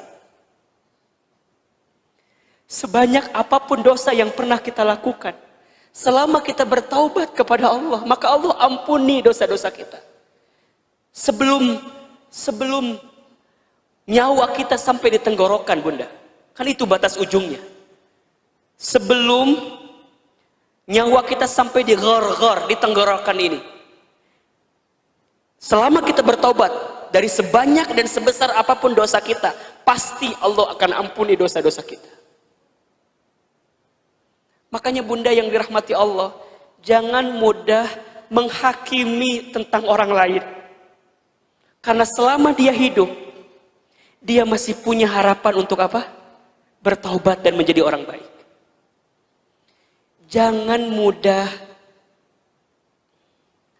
Sebanyak apapun dosa yang pernah kita lakukan, selama kita bertaubat kepada Allah, maka Allah ampuni dosa-dosa kita. Sebelum nyawa kita sampai di tenggorokan, Bunda. Kan itu batas ujungnya. Sebelum nyawa kita sampai di ghar-ghar, di tenggorokan ini. Selama kita bertaubat dari sebanyak dan sebesar apapun dosa kita, pasti Allah akan ampuni dosa-dosa kita. Makanya Bunda yang dirahmati Allah, jangan mudah menghakimi tentang orang lain. Karena selama dia hidup, dia masih punya harapan untuk apa? Bertaubat dan menjadi orang baik. Jangan mudah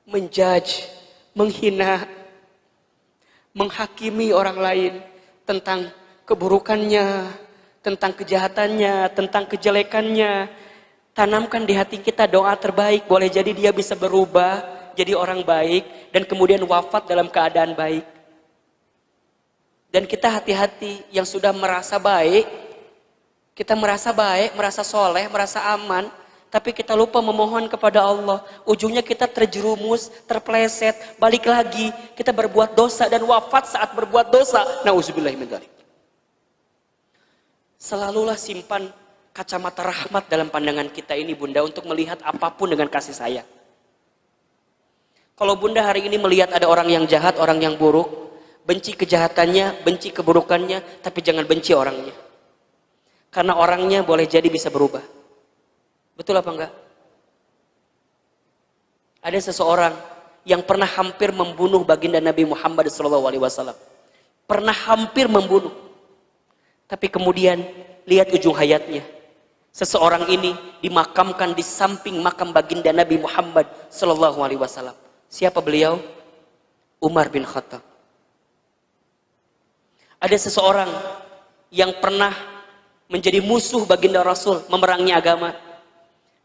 menjudge, menghina, menghakimi orang lain tentang keburukannya, tentang kejahatannya, tentang kejelekannya. Tanamkan di hati kita doa terbaik, boleh jadi dia bisa berubah jadi orang baik dan kemudian wafat dalam keadaan baik. Dan kita hati-hati yang sudah merasa baik, kita merasa baik, merasa soleh, merasa aman, tapi kita lupa memohon kepada Allah. Ujungnya kita terjerumus, terpleset, balik lagi. Kita berbuat dosa dan wafat saat berbuat dosa. Nauzubillahi min dzalik. Selalulah simpan kacamata rahmat dalam pandangan kita ini, Bunda, untuk melihat apapun dengan kasih sayang. Kalau Bunda hari ini melihat ada orang yang jahat, orang yang buruk, benci kejahatannya, benci keburukannya, tapi jangan benci orangnya. Karena orangnya boleh jadi bisa berubah. Betul apa enggak? Ada seseorang yang pernah hampir membunuh baginda Nabi Muhammad SAW. Pernah hampir membunuh. Tapi kemudian lihat ujung hayatnya. Seseorang ini dimakamkan di samping makam baginda Nabi Muhammad SAW. Siapa beliau? Umar bin Khattab. Ada seseorang yang pernah menjadi musuh baginda Rasul, memerangi agama.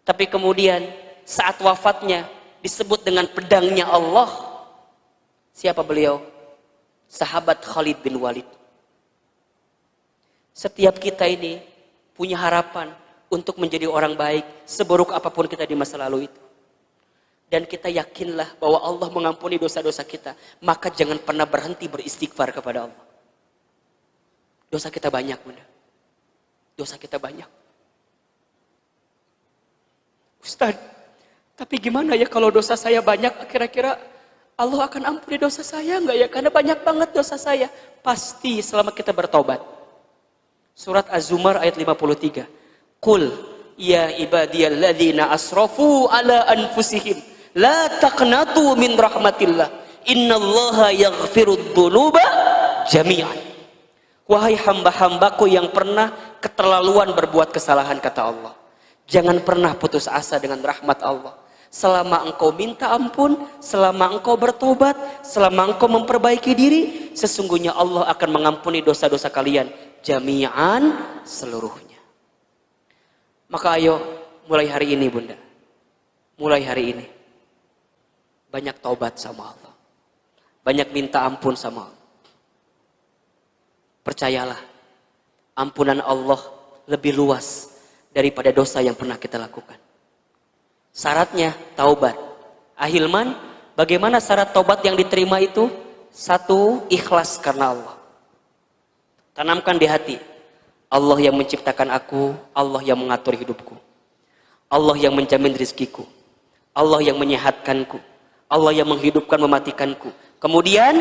Tapi kemudian saat wafatnya disebut dengan pedangnya Allah. Siapa beliau? Sahabat Khalid bin Walid. Setiap kita ini punya harapan untuk menjadi orang baik, seburuk apapun kita di masa lalu itu. Dan kita yakinlah bahwa Allah mengampuni dosa-dosa kita. Maka jangan pernah berhenti beristighfar kepada Allah. Dosa kita banyak, Bunda. Dosa kita banyak. Ustaz, tapi gimana ya kalau dosa saya banyak, kira-kira Allah akan ampuni dosa saya enggak ya? Karena banyak banget dosa saya. Pasti selama kita bertobat. Surat Az-Zumar ayat 53. Qul ya ibadiyalladzina asrafu ala anfusihim la taqnatu min rahmatillah innallaha yaghfirud dzunuba jami'an. Wahai hamba-hambaku yang pernah keterlaluan berbuat kesalahan, kata Allah, jangan pernah putus asa dengan rahmat Allah. Selama engkau minta ampun, selama engkau bertobat, selama engkau memperbaiki diri, sesungguhnya Allah akan mengampuni dosa-dosa kalian jami'an, seluruhnya. Maka ayo mulai hari ini, Bunda, mulai hari ini banyak taubat sama Allah, banyak minta ampun sama Allah. Percayalah, ampunan Allah lebih luas daripada dosa yang pernah kita lakukan. Syaratnya taubat. Ahilman, bagaimana syarat taubat yang diterima itu? Satu, ikhlas karena Allah. Tanamkan di hati, Allah yang menciptakan aku, Allah yang mengatur hidupku, Allah yang menjamin rizkiku, Allah yang menyehatkanku, Allah yang menghidupkan mematikanku. Kemudian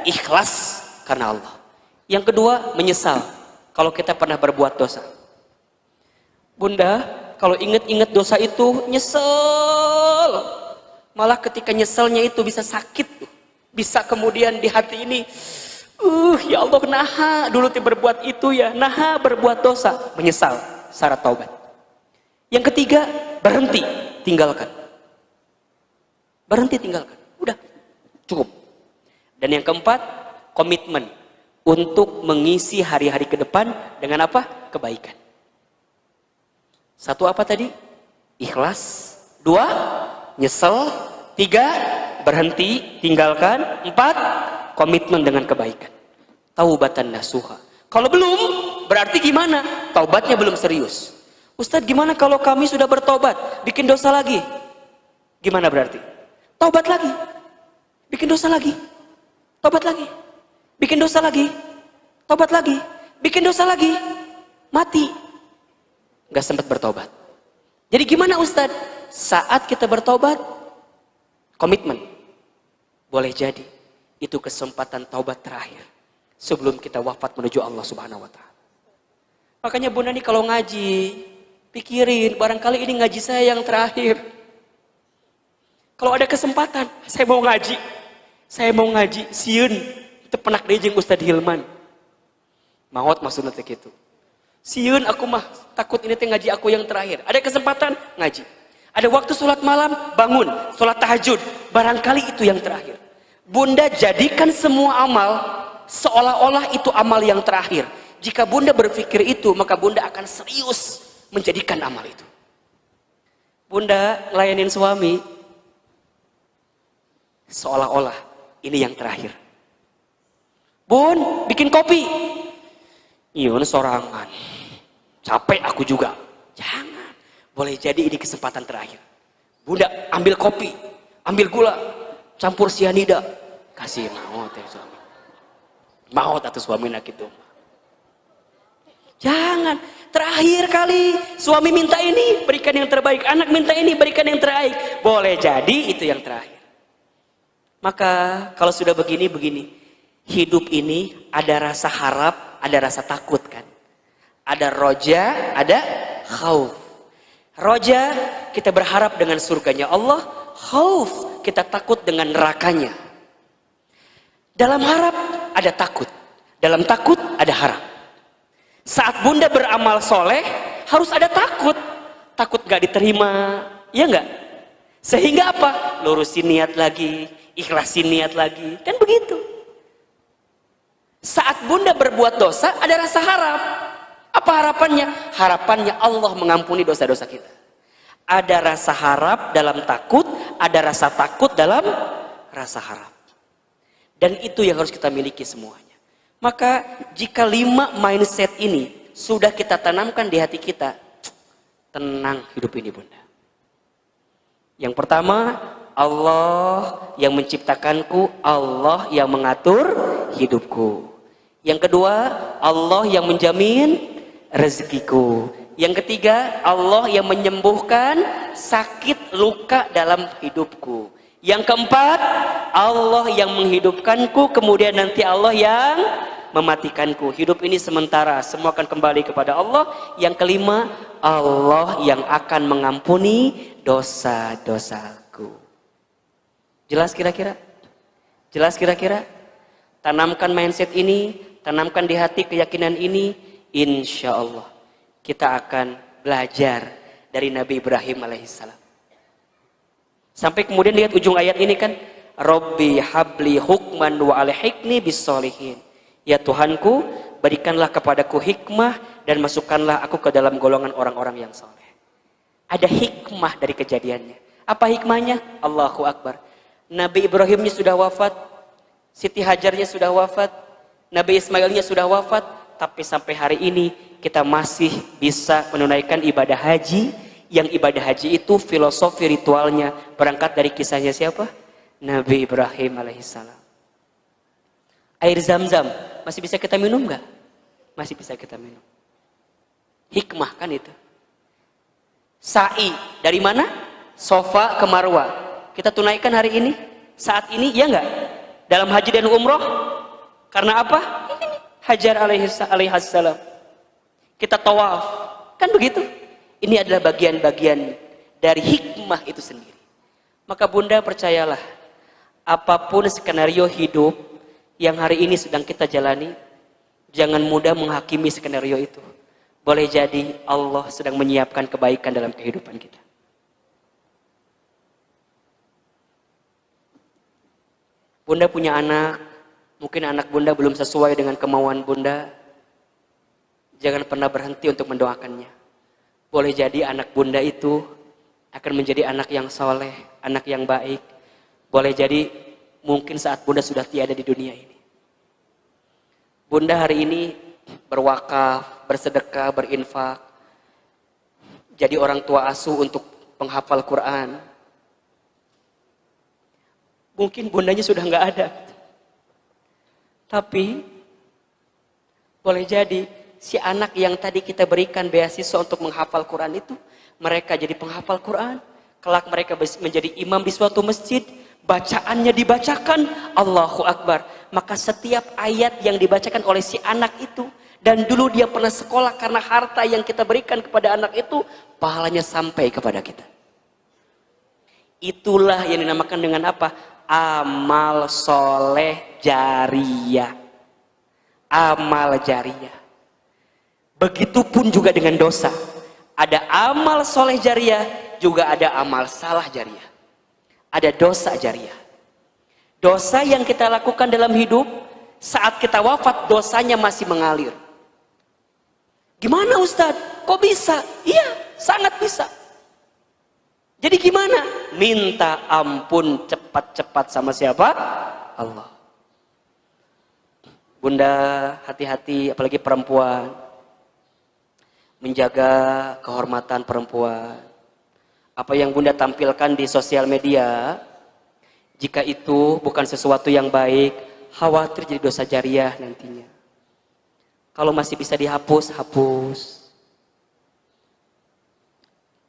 ikhlas karena Allah. Yang kedua, menyesal kalau kita pernah berbuat dosa. Bunda, kalau ingat-ingat dosa itu nyesel. Malah ketika nyeselnya itu bisa sakit, bisa kemudian di hati ini, ya Allah, naha dulu berbuat itu ya, naha berbuat dosa, menyesal, syarat taubat. Yang ketiga, berhenti, tinggalkan. Berhenti, tinggalkan. Udah, cukup. Dan yang keempat, komitmen untuk mengisi hari-hari ke depan dengan apa? Kebaikan. Satu apa tadi? Ikhlas. Dua, nyesel. Tiga, berhenti, tinggalkan. Empat, komitmen dengan kebaikan. Taubatan nasuha. Kalau belum, berarti gimana? taubatnya belum serius. Ustadz, gimana kalau kami sudah bertobat, bikin dosa lagi? Gimana berarti? Taubat lagi, bikin dosa lagi, taubat lagi, bikin dosa lagi, taubat lagi, bikin dosa lagi, mati. Gak sempat bertobat. Jadi gimana Ustadz? Saat kita bertobat, komitmen. Boleh jadi itu kesempatan taubat terakhir sebelum kita wafat menuju Allah Subhanahu wa Ta'ala. Makanya Bunda nih kalau ngaji, pikirin barangkali ini ngaji saya yang terakhir. Kalau ada kesempatan, saya mau ngaji. Saya mau ngaji, sieun itu penak deui jeung Ustadz Hilman. Maot maksudna teh kitu. Sieun aku mah takut ini teh ngaji aku yang terakhir. Ada kesempatan ngaji. Ada waktu sholat malam, bangun, sholat tahajud. Barangkali itu yang terakhir. Bunda jadikan semua amal seolah-olah itu amal yang terakhir. Jika Bunda berpikir itu, maka Bunda akan serius menjadikan amal itu. Bunda layanin suami seolah-olah ini yang terakhir. Bun, bikin kopi. Iyon sorangan. Capek aku juga. Jangan. Boleh jadi ini kesempatan terakhir. Bunda ambil kopi, ambil gula, campur sianida, kasih maut ya suami. Maut atau suami nak itu. Jangan. Terakhir kali suami minta ini, berikan yang terbaik. Anak minta ini, berikan yang terbaik. Boleh jadi itu yang terakhir. Maka kalau sudah begini. Hidup ini ada rasa harap, ada rasa takut kan. Ada roja, ada khauf. Roja, kita berharap dengan surganya Allah. Khauf, kita takut dengan nerakanya. Dalam harap ada takut. Dalam takut ada harap. Saat Bunda beramal soleh, harus ada takut. Takut gak diterima, ya enggak? Sehingga apa? Lurusin niat lagi, ikhlasin niat lagi. Kan begitu. Saat Bunda berbuat dosa, ada rasa harap. Apa harapannya? Harapannya Allah mengampuni dosa-dosa kita. Ada rasa harap dalam takut, ada rasa takut dalam rasa harap. Dan itu yang harus kita miliki semuanya. Maka jika 5 mindset ini sudah kita tanamkan di hati kita, tenang hidup ini Bunda. Yang pertama, Allah yang menciptakanku, Allah yang mengatur hidupku. Yang kedua, Allah yang menjamin rezekiku. Yang ketiga, Allah yang menyembuhkan sakit luka dalam hidupku. Yang keempat, Allah yang menghidupkanku, kemudian nanti Allah yang mematikanku. Hidup ini sementara, semua akan kembali kepada Allah. Yang kelima, Allah yang akan mengampuni dosa-dosaku. Jelas kira-kira? Jelas kira-kira? Tanamkan mindset ini, tanamkan di hati keyakinan ini, insya Allah kita akan belajar dari Nabi Ibrahim alaihissalam. Sampai kemudian lihat ujung ayat ini kan, Robbi habli hukman wa alhiqni bis-sholihin. Ya Tuhanku, berikanlah kepadaku hikmah dan masukkanlah aku ke dalam golongan orang-orang yang soleh. Ada hikmah dari kejadiannya. Apa hikmahnya? Allahu Akbar. Nabi Ibrahimnya sudah wafat, Siti Hajarnya sudah wafat, Nabi Ismailnya sudah wafat, tapi sampai hari ini kita masih bisa menunaikan ibadah haji. Yang ibadah haji itu filosofi ritualnya berangkat dari kisahnya siapa? Nabi Ibrahim alaihissalam. Air Zam-Zam masih bisa kita minum nggak? Masih bisa kita minum. Hikmah kan itu. Sa'i dari mana? Sofa ke Marwah. Kita tunaikan hari ini, saat ini, ya nggak? Dalam haji dan umroh. Karena apa? Hajar alaihissalam. Kita tawaf. Kan begitu? Ini adalah bagian-bagian dari hikmah itu sendiri. Maka Bunda percayalah, apapun skenario hidup yang hari ini sedang kita jalani, jangan mudah menghakimi skenario itu. Boleh jadi Allah sedang menyiapkan kebaikan dalam kehidupan kita. Bunda punya anak, mungkin anak Bunda belum sesuai dengan kemauan Bunda. Jangan pernah berhenti untuk mendoakannya. Boleh jadi anak Bunda itu akan menjadi anak yang soleh, anak yang baik. Boleh jadi mungkin saat Bunda sudah tiada di dunia ini. Bunda hari ini berwakaf, bersedekah, berinfak, jadi orang tua asuh untuk penghafal Quran. Mungkin bundanya sudah nggak ada. Tapi boleh jadi si anak yang tadi kita berikan beasiswa untuk menghafal Quran itu, mereka jadi penghafal Quran. Kelak mereka menjadi imam di suatu masjid, bacaannya dibacakan, Allahu Akbar. Maka setiap ayat yang dibacakan oleh si anak itu, dan dulu dia pernah sekolah karena harta yang kita berikan kepada anak itu, pahalanya sampai kepada kita. Itulah yang dinamakan dengan apa? Amal soleh jariyah. Amal jariyah. Begitupun juga dengan dosa. Ada amal soleh jariyah, juga ada amal salah jariyah. Ada dosa jariyah. Dosa yang kita lakukan dalam hidup, saat kita wafat dosanya masih mengalir. Gimana Ustadz? Kok bisa? Iya, sangat bisa. Jadi gimana? Minta ampun cepat-cepat sama siapa? Allah. Bunda hati-hati, apalagi perempuan. Menjaga kehormatan perempuan. Apa yang Bunda tampilkan di sosial media, jika itu bukan sesuatu yang baik, khawatir jadi dosa jariyah nantinya. Kalau masih bisa dihapus, hapus.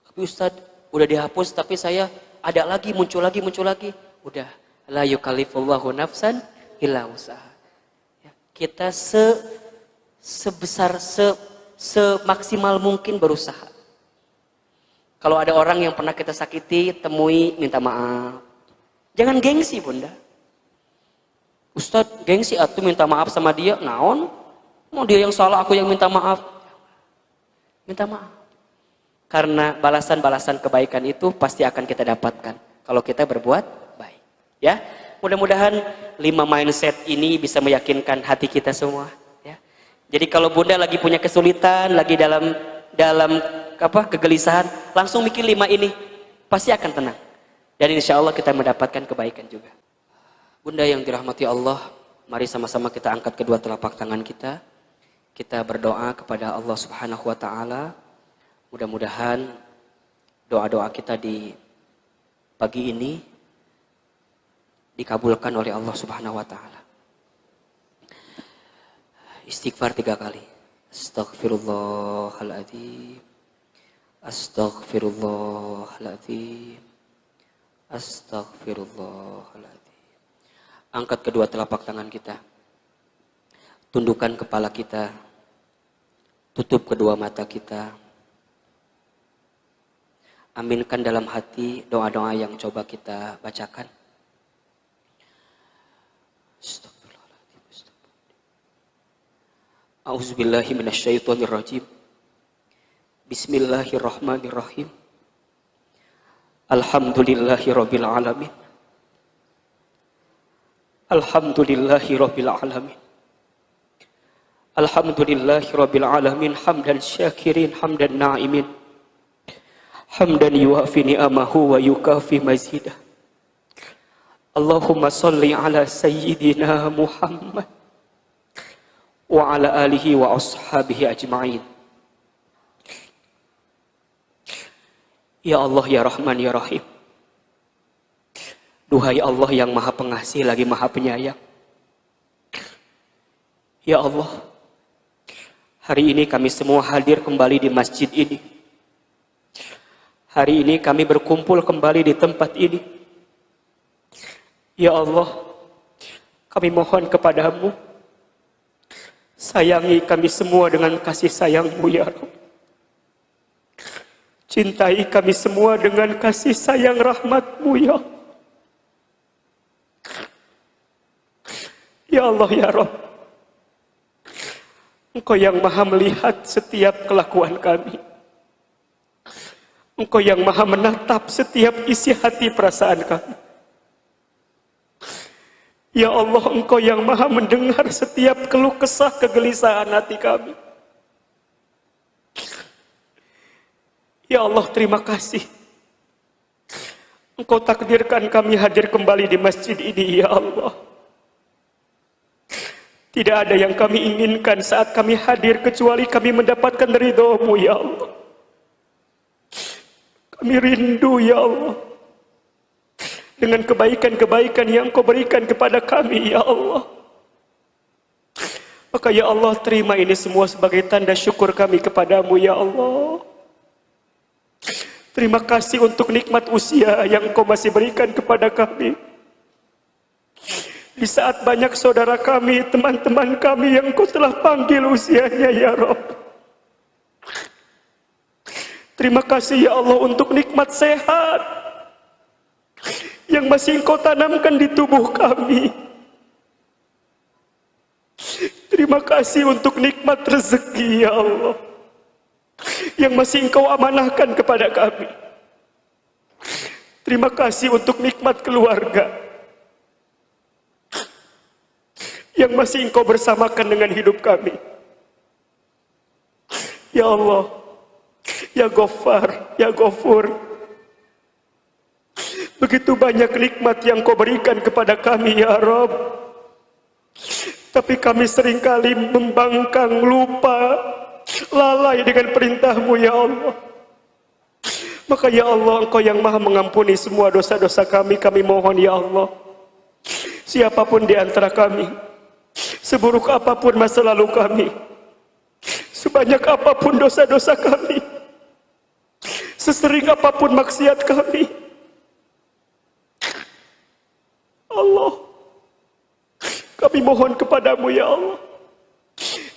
Tapi Ustadz, udah dihapus tapi saya ada lagi, muncul lagi. Udah, la yukallifullahu nafsan illa usaha. Kita semaksimal mungkin berusaha. Kalau ada orang yang pernah kita sakiti, temui, minta maaf. Jangan gengsi Bunda. Ustadz, gengsi atuh minta maaf sama dia, naon? Mau dia yang salah, aku yang minta maaf. Minta maaf. Karena balasan-balasan kebaikan itu pasti akan kita dapatkan kalau kita berbuat baik. Ya, mudah-mudahan 5 mindset ini bisa meyakinkan hati kita semua. Ya. Jadi kalau Bunda lagi punya kesulitan, lagi dalam kegelisahan, langsung mikir 5 ini, pasti akan tenang. Dan insya Allah kita mendapatkan kebaikan juga. Bunda yang dirahmati Allah, mari sama-sama kita angkat kedua telapak tangan kita. Kita berdoa kepada Allah Subhanahu wa Ta'ala. Mudah-mudahan doa-doa kita di pagi ini dikabulkan oleh Allah Subhanahu wa Ta'ala. Istighfar 3 kali. Astaghfirullahaladzim. Astaghfirullahaladzim. Astaghfirullahaladzim. Angkat kedua telapak tangan kita. Tundukkan kepala kita. Tutup kedua mata kita. Aminkan dalam hati doa-doa yang coba kita bacakan. Astagfirullahaladzim. A'udzubillahi minasyaitonirrajim. Bismillahirrahmanirrahim. Alhamdulillahirabbil alamin. Alhamdulillahirabbil alamin. Alhamdulillahirabbil alamin hamdan syakirin hamdan na'imin. Hamdan yuwafi ni'amahu wa yukafi mazidah. Allahumma salli ala sayyidina Muhammad wa ala alihi wa ashabihi ajma'in. Ya Allah, ya Rahman, ya Rahim. Duhai Allah yang maha pengasih lagi maha penyayang. Ya Allah, hari ini kami semua hadir kembali di masjid ini. Hari ini kami berkumpul kembali di tempat ini. Ya Allah, kami mohon kepadamu, sayangi kami semua dengan kasih sayang-Mu ya Rabb. Cintai kami semua dengan kasih sayang rahmat-Mu ya Allah. Ya Allah ya Rabb, Engkau yang maha melihat setiap kelakuan kami. Engkau yang maha menatap setiap isi hati perasaan kami. Ya Allah, Engkau yang maha mendengar setiap keluh kesah kegelisahan hati kami. Ya Allah, terima kasih. Engkau takdirkan kami hadir kembali di masjid ini, ya Allah. Tidak ada yang kami inginkan saat kami hadir kecuali kami mendapatkan ridho-Mu ya Allah. Kami rindu ya Allah dengan kebaikan-kebaikan yang Kau berikan kepada kami ya Allah. Maka ya Allah, terima ini semua sebagai tanda syukur kami kepadamu ya Allah. Terima kasih untuk nikmat usia yang Kau masih berikan kepada kami. Di saat banyak saudara kami, teman-teman kami yang Kau telah panggil usianya ya Rabb. Terima kasih ya Allah untuk nikmat sehat yang masih Engkau tanamkan di tubuh kami. Terima kasih untuk nikmat rezeki ya Allah yang masih Engkau amanahkan kepada kami. Terima kasih untuk nikmat keluarga yang masih Engkau bersamakan dengan hidup kami. Ya Allah, ya Ghaffar, ya Ghafur, begitu banyak nikmat yang Kau berikan kepada kami ya Rabb. Tapi kami seringkali membangkang, lupa, lalai dengan perintah-Mu ya Allah. Maka ya Allah, Engkau yang maha mengampuni semua dosa-dosa kami, kami mohon ya Allah, siapapun di antara kami, seburuk apapun masa lalu kami, sebanyak apapun dosa-dosa kami, sesering apapun maksiat kami, Allah, kami mohon kepadamu ya Allah,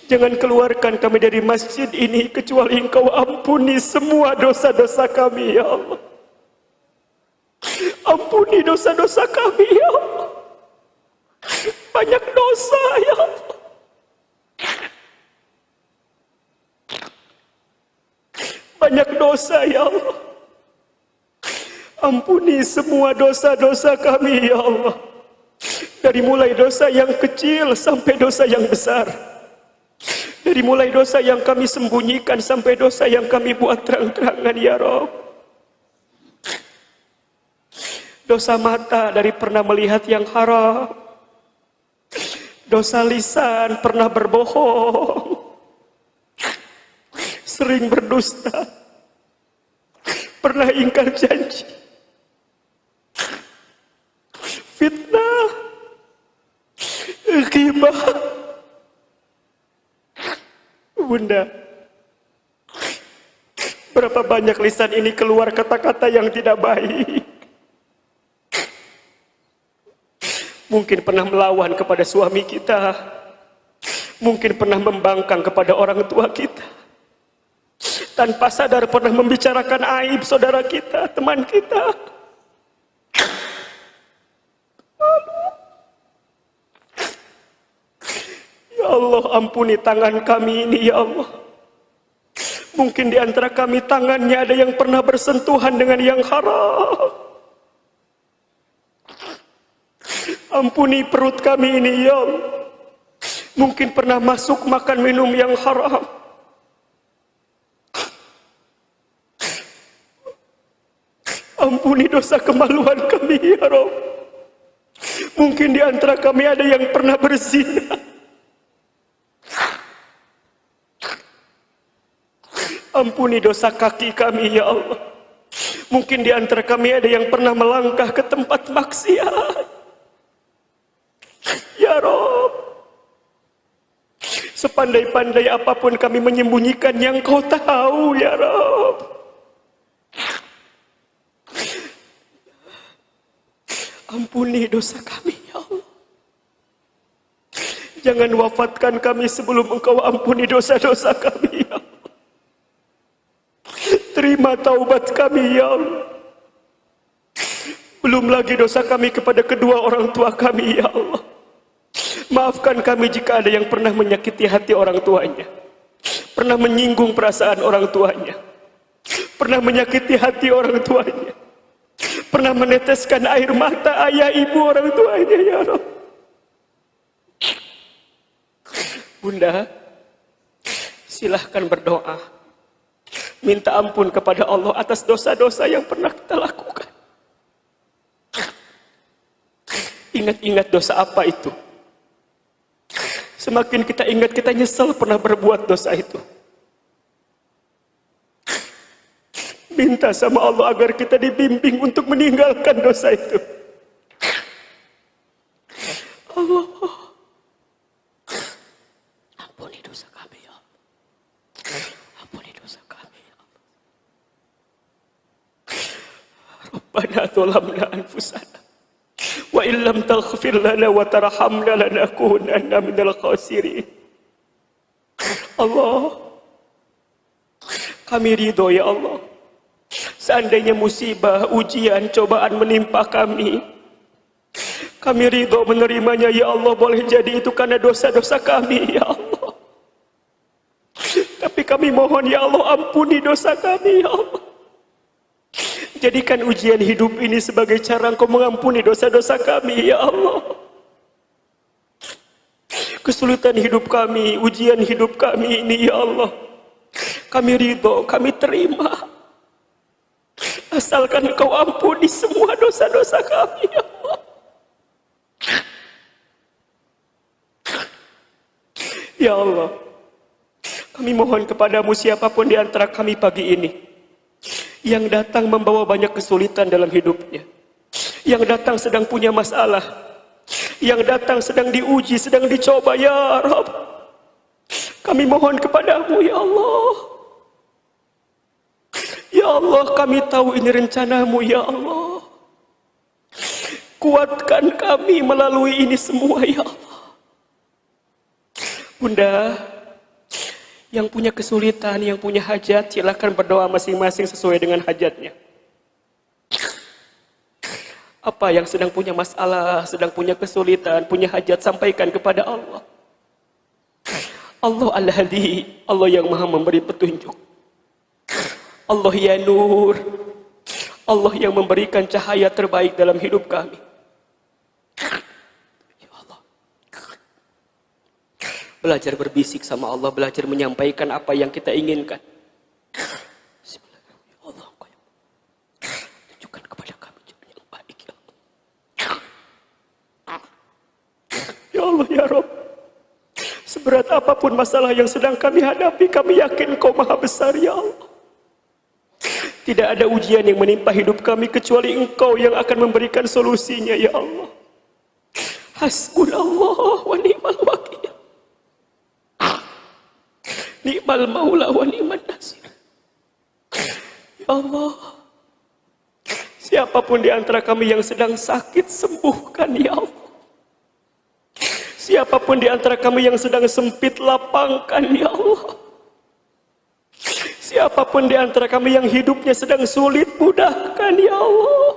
jangan keluarkan kami dari masjid ini kecuali Engkau ampuni semua dosa-dosa kami ya Allah. Ampuni dosa-dosa kami ya Allah. Banyak dosa ya Allah. Banyak dosa ya Allah. Ampuni semua dosa-dosa kami ya Allah. Dari mulai dosa yang kecil sampai dosa yang besar. Dari mulai dosa yang kami sembunyikan sampai dosa yang kami buat terang-terangan ya Rabb. Dosa mata dari pernah melihat yang haram. Dosa lisan pernah berbohong, sering berdusta, pernah ingkar janji, fitnah, ghibah. Bunda, berapa banyak lisan ini keluar kata-kata yang tidak baik. Mungkin pernah melawan kepada suami kita, mungkin pernah membangkang kepada orang tua kita, tanpa sadar pernah membicarakan aib saudara kita, teman kita. Ya Allah, ampuni tangan kami ini ya Allah. Mungkin di antara kami tangannya ada yang pernah bersentuhan dengan yang haram. Ampuni perut kami ini ya Allah. Mungkin pernah masuk makan minum yang haram. Ampuni dosa kemaluan kami ya Rabb. Mungkin di antara kami ada yang pernah berzina. Ampuni dosa kaki kami ya Allah. Mungkin di antara kami ada yang pernah melangkah ke tempat maksiat. Ya Rabb, sepandai-pandai apapun kami menyembunyikan yang Kau tahu ya Rabb. Ampuni dosa kami ya Allah. Jangan wafatkan kami sebelum Engkau ampuni dosa-dosa kami ya Allah. Terima taubat kami ya Allah. Belum lagi dosa kami kepada kedua orang tua kami ya Allah. Maafkan kami jika ada yang pernah menyakiti hati orang tuanya, pernah menyinggung perasaan orang tuanya, pernah menyakiti hati orang tuanya, pernah meneteskan air mata ayah ibu orang tuanya ya Rabb. Bunda, silahkan berdoa, minta ampun kepada Allah atas dosa-dosa yang pernah kita lakukan. Ingat-ingat dosa apa itu? Semakin kita ingat, kita nyesal pernah berbuat dosa itu. Minta sama Allah agar kita dibimbing untuk meninggalkan dosa itu. Allah, Ampuni dosa kami ya Allah. Ampuni dosa kami ya Allah. Rabbana dzalamna anfusana wa illam taghfir lana wa tarhamna lanakunanna minal khasirin. Allah, kami ridho ya Allah. Seandainya musibah, ujian, cobaan menimpa kami, kami ridho menerimanya ya Allah. Boleh jadi itu karena dosa-dosa kami ya Allah. Tapi kami mohon ya Allah, ampuni dosa kami ya Allah. Jadikan ujian hidup ini sebagai cara Engkau mengampuni dosa-dosa kami ya Allah. Kesulitan hidup kami, ujian hidup kami ini ya Allah, kami ridho, kami terima. Asalkan Engkau ampuni semua dosa-dosa kami ya Allah. Ya Allah, kami mohon kepadamu, siapapun di antara kami pagi ini yang datang membawa banyak kesulitan dalam hidupnya, yang datang sedang punya masalah, yang datang sedang diuji, sedang dicoba ya Rabb, kami mohon kepadamu ya Allah. Ya Allah, kami tahu ini rencanamu ya Allah. Kuatkan kami melalui ini semua ya Allah. Bunda, yang punya kesulitan, yang punya hajat, silakan berdoa masing-masing sesuai dengan hajatnya. Apa yang sedang punya masalah, sedang punya kesulitan, punya hajat, sampaikan kepada Allah. Allah Al-Hadi, Allah yang maha memberi petunjuk. Allah ya Nur, Allah yang memberikan cahaya terbaik dalam hidup kami. Ya Allah, belajar berbisik sama Allah, belajar menyampaikan apa yang kita inginkan. Ya Allah, Engkau yang tunjukkan kepada kami jalan yang baik ya Allah. Ya Allah ya Rabb, seberat apapun masalah yang sedang kami hadapi, kami yakin Engkau maha besar ya Allah. Tidak ada ujian yang menimpa hidup kami kecuali Engkau yang akan memberikan solusinya ya Allah. Hasbunallah wa ni'mal wakil. Ni'mal maula wa ni'man nasir. Ya Allah, siapapun di antara kami yang sedang sakit, sembuhkan ya Allah. Siapapun di antara kami yang sedang sempit, lapangkan ya Allah. Siapapun di antara kami yang hidupnya sedang sulit, mudahkan ya Allah.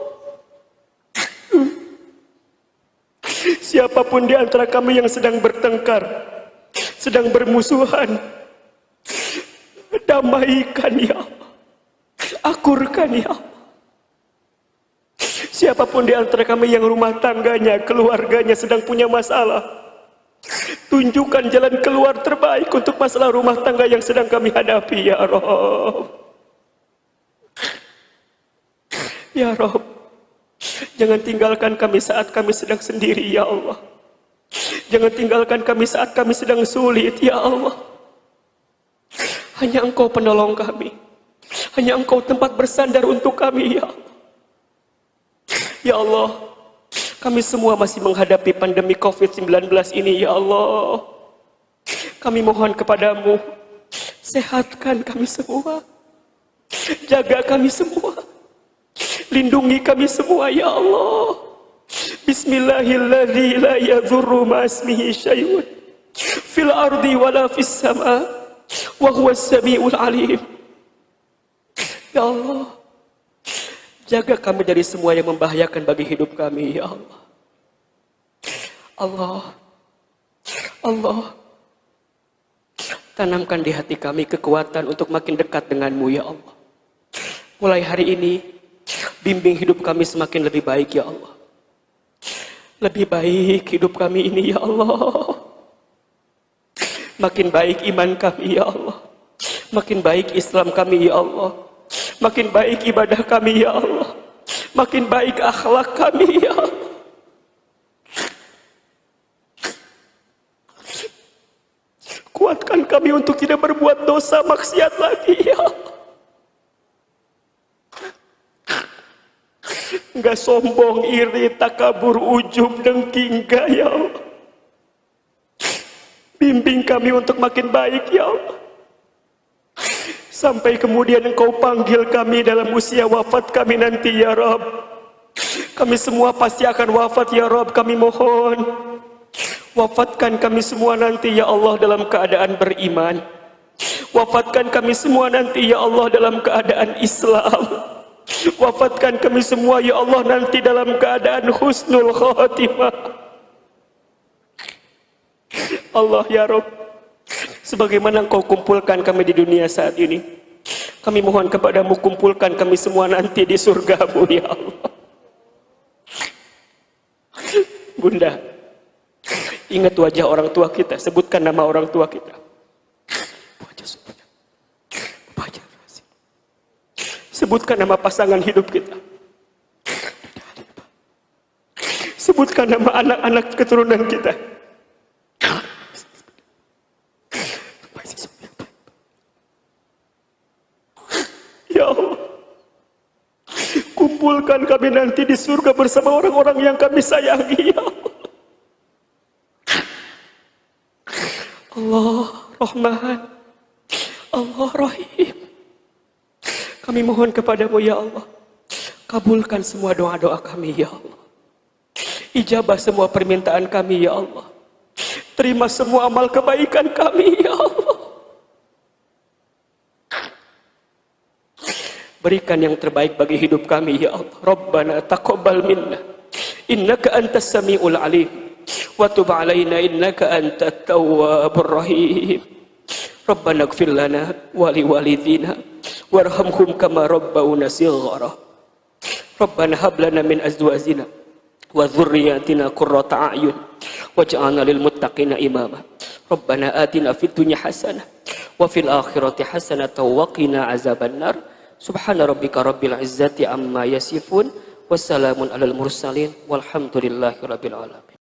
Siapapun di antara kami yang sedang bertengkar, sedang bermusuhan, damaikan ya Allah. Akurkan ya Allah. Siapapun di antara kami yang rumah tangganya, keluarganya sedang punya masalah, tunjukkan jalan keluar terbaik untuk masalah rumah tangga yang sedang kami hadapi ya Rabb. Ya Rabb, jangan tinggalkan kami saat kami sedang sendiri ya Allah. Jangan tinggalkan kami saat kami sedang sulit ya Allah. Hanya Engkau penolong kami, hanya Engkau tempat bersandar untuk kami ya Allah. Ya Allah, kami semua masih menghadapi pandemi COVID-19 ini ya Allah. Kami mohon kepadamu, sehatkan kami semua, jaga kami semua, lindungi kami semua ya Allah. Bismillahirrahmanirrahim. La yadhurru ma'asmihi syai'un fil ardi wala fis sama wa huwas samiul alim. Ya Allah, jaga kami dari semua yang membahayakan bagi hidup kami ya Allah. Allah, tanamkan di hati kami kekuatan untuk makin dekat denganmu ya Allah. Mulai hari ini, bimbing hidup kami semakin lebih baik ya Allah. Lebih baik hidup kami ini ya Allah. Makin baik iman kami ya Allah. Makin baik Islam kami ya Allah. Makin baik ibadah kami ya Allah. Makin baik akhlak kami ya Allah. mampukan kami untuk tidak berbuat dosa maksiat lagi ya Allah. Enggak sombong, iri, takabur, ujub, dengki, enggak ya Allah. Bimbing kami untuk makin baik ya Allah. Sampai kemudian Engkau panggil kami dalam usia wafat kami nanti ya Rabb. Kami semua pasti akan wafat ya Rabb, kami mohon. Wafatkan kami semua nanti ya Allah dalam keadaan beriman. Wafatkan kami semua nanti ya Allah dalam keadaan Islam. Wafatkan kami semua ya Allah nanti dalam keadaan husnul khatimah. Allah ya Rabb, sebagaimana Engkau kumpulkan kami di dunia saat ini, kami mohon kepadamu kumpulkan kami semua nanti di surgamu ya Allah. Bunda, ingat wajah orang tua kita, sebutkan nama orang tua kita. Sebutkan nama pasangan hidup kita. Sebutkan nama anak-anak keturunan kita. Ya Allah, kumpulkan kami nanti di surga bersama orang-orang yang kami sayangi ya Allah. Allah Rahman, Allah Rahim. Kami mohon kepadamu ya Allah, kabulkan semua doa-doa kami ya Allah. Ijabah semua permintaan kami ya Allah. Terima semua amal kebaikan kami ya Allah. Berikan yang terbaik bagi hidup kami ya Allah. Rabbana taqabbal minna innaka antas samiul alim wa tub alaina innaka antat tawwabur rahim. Rabbana ighfir lana wa liwalidina warhamhum kama rabbawna shighara. Rabbana hab lana min azwajina wa dhurriyyatina qurrata a'yun waj'alna lil muttaqina imama. Rabbana atina fid dunya hasanah wa fil akhirati hasanah wa qina azabannar. Subhana rabbika rabbil izzati amma yasifun wassalamun alal mursalin walhamdulillahi rabbil alamin.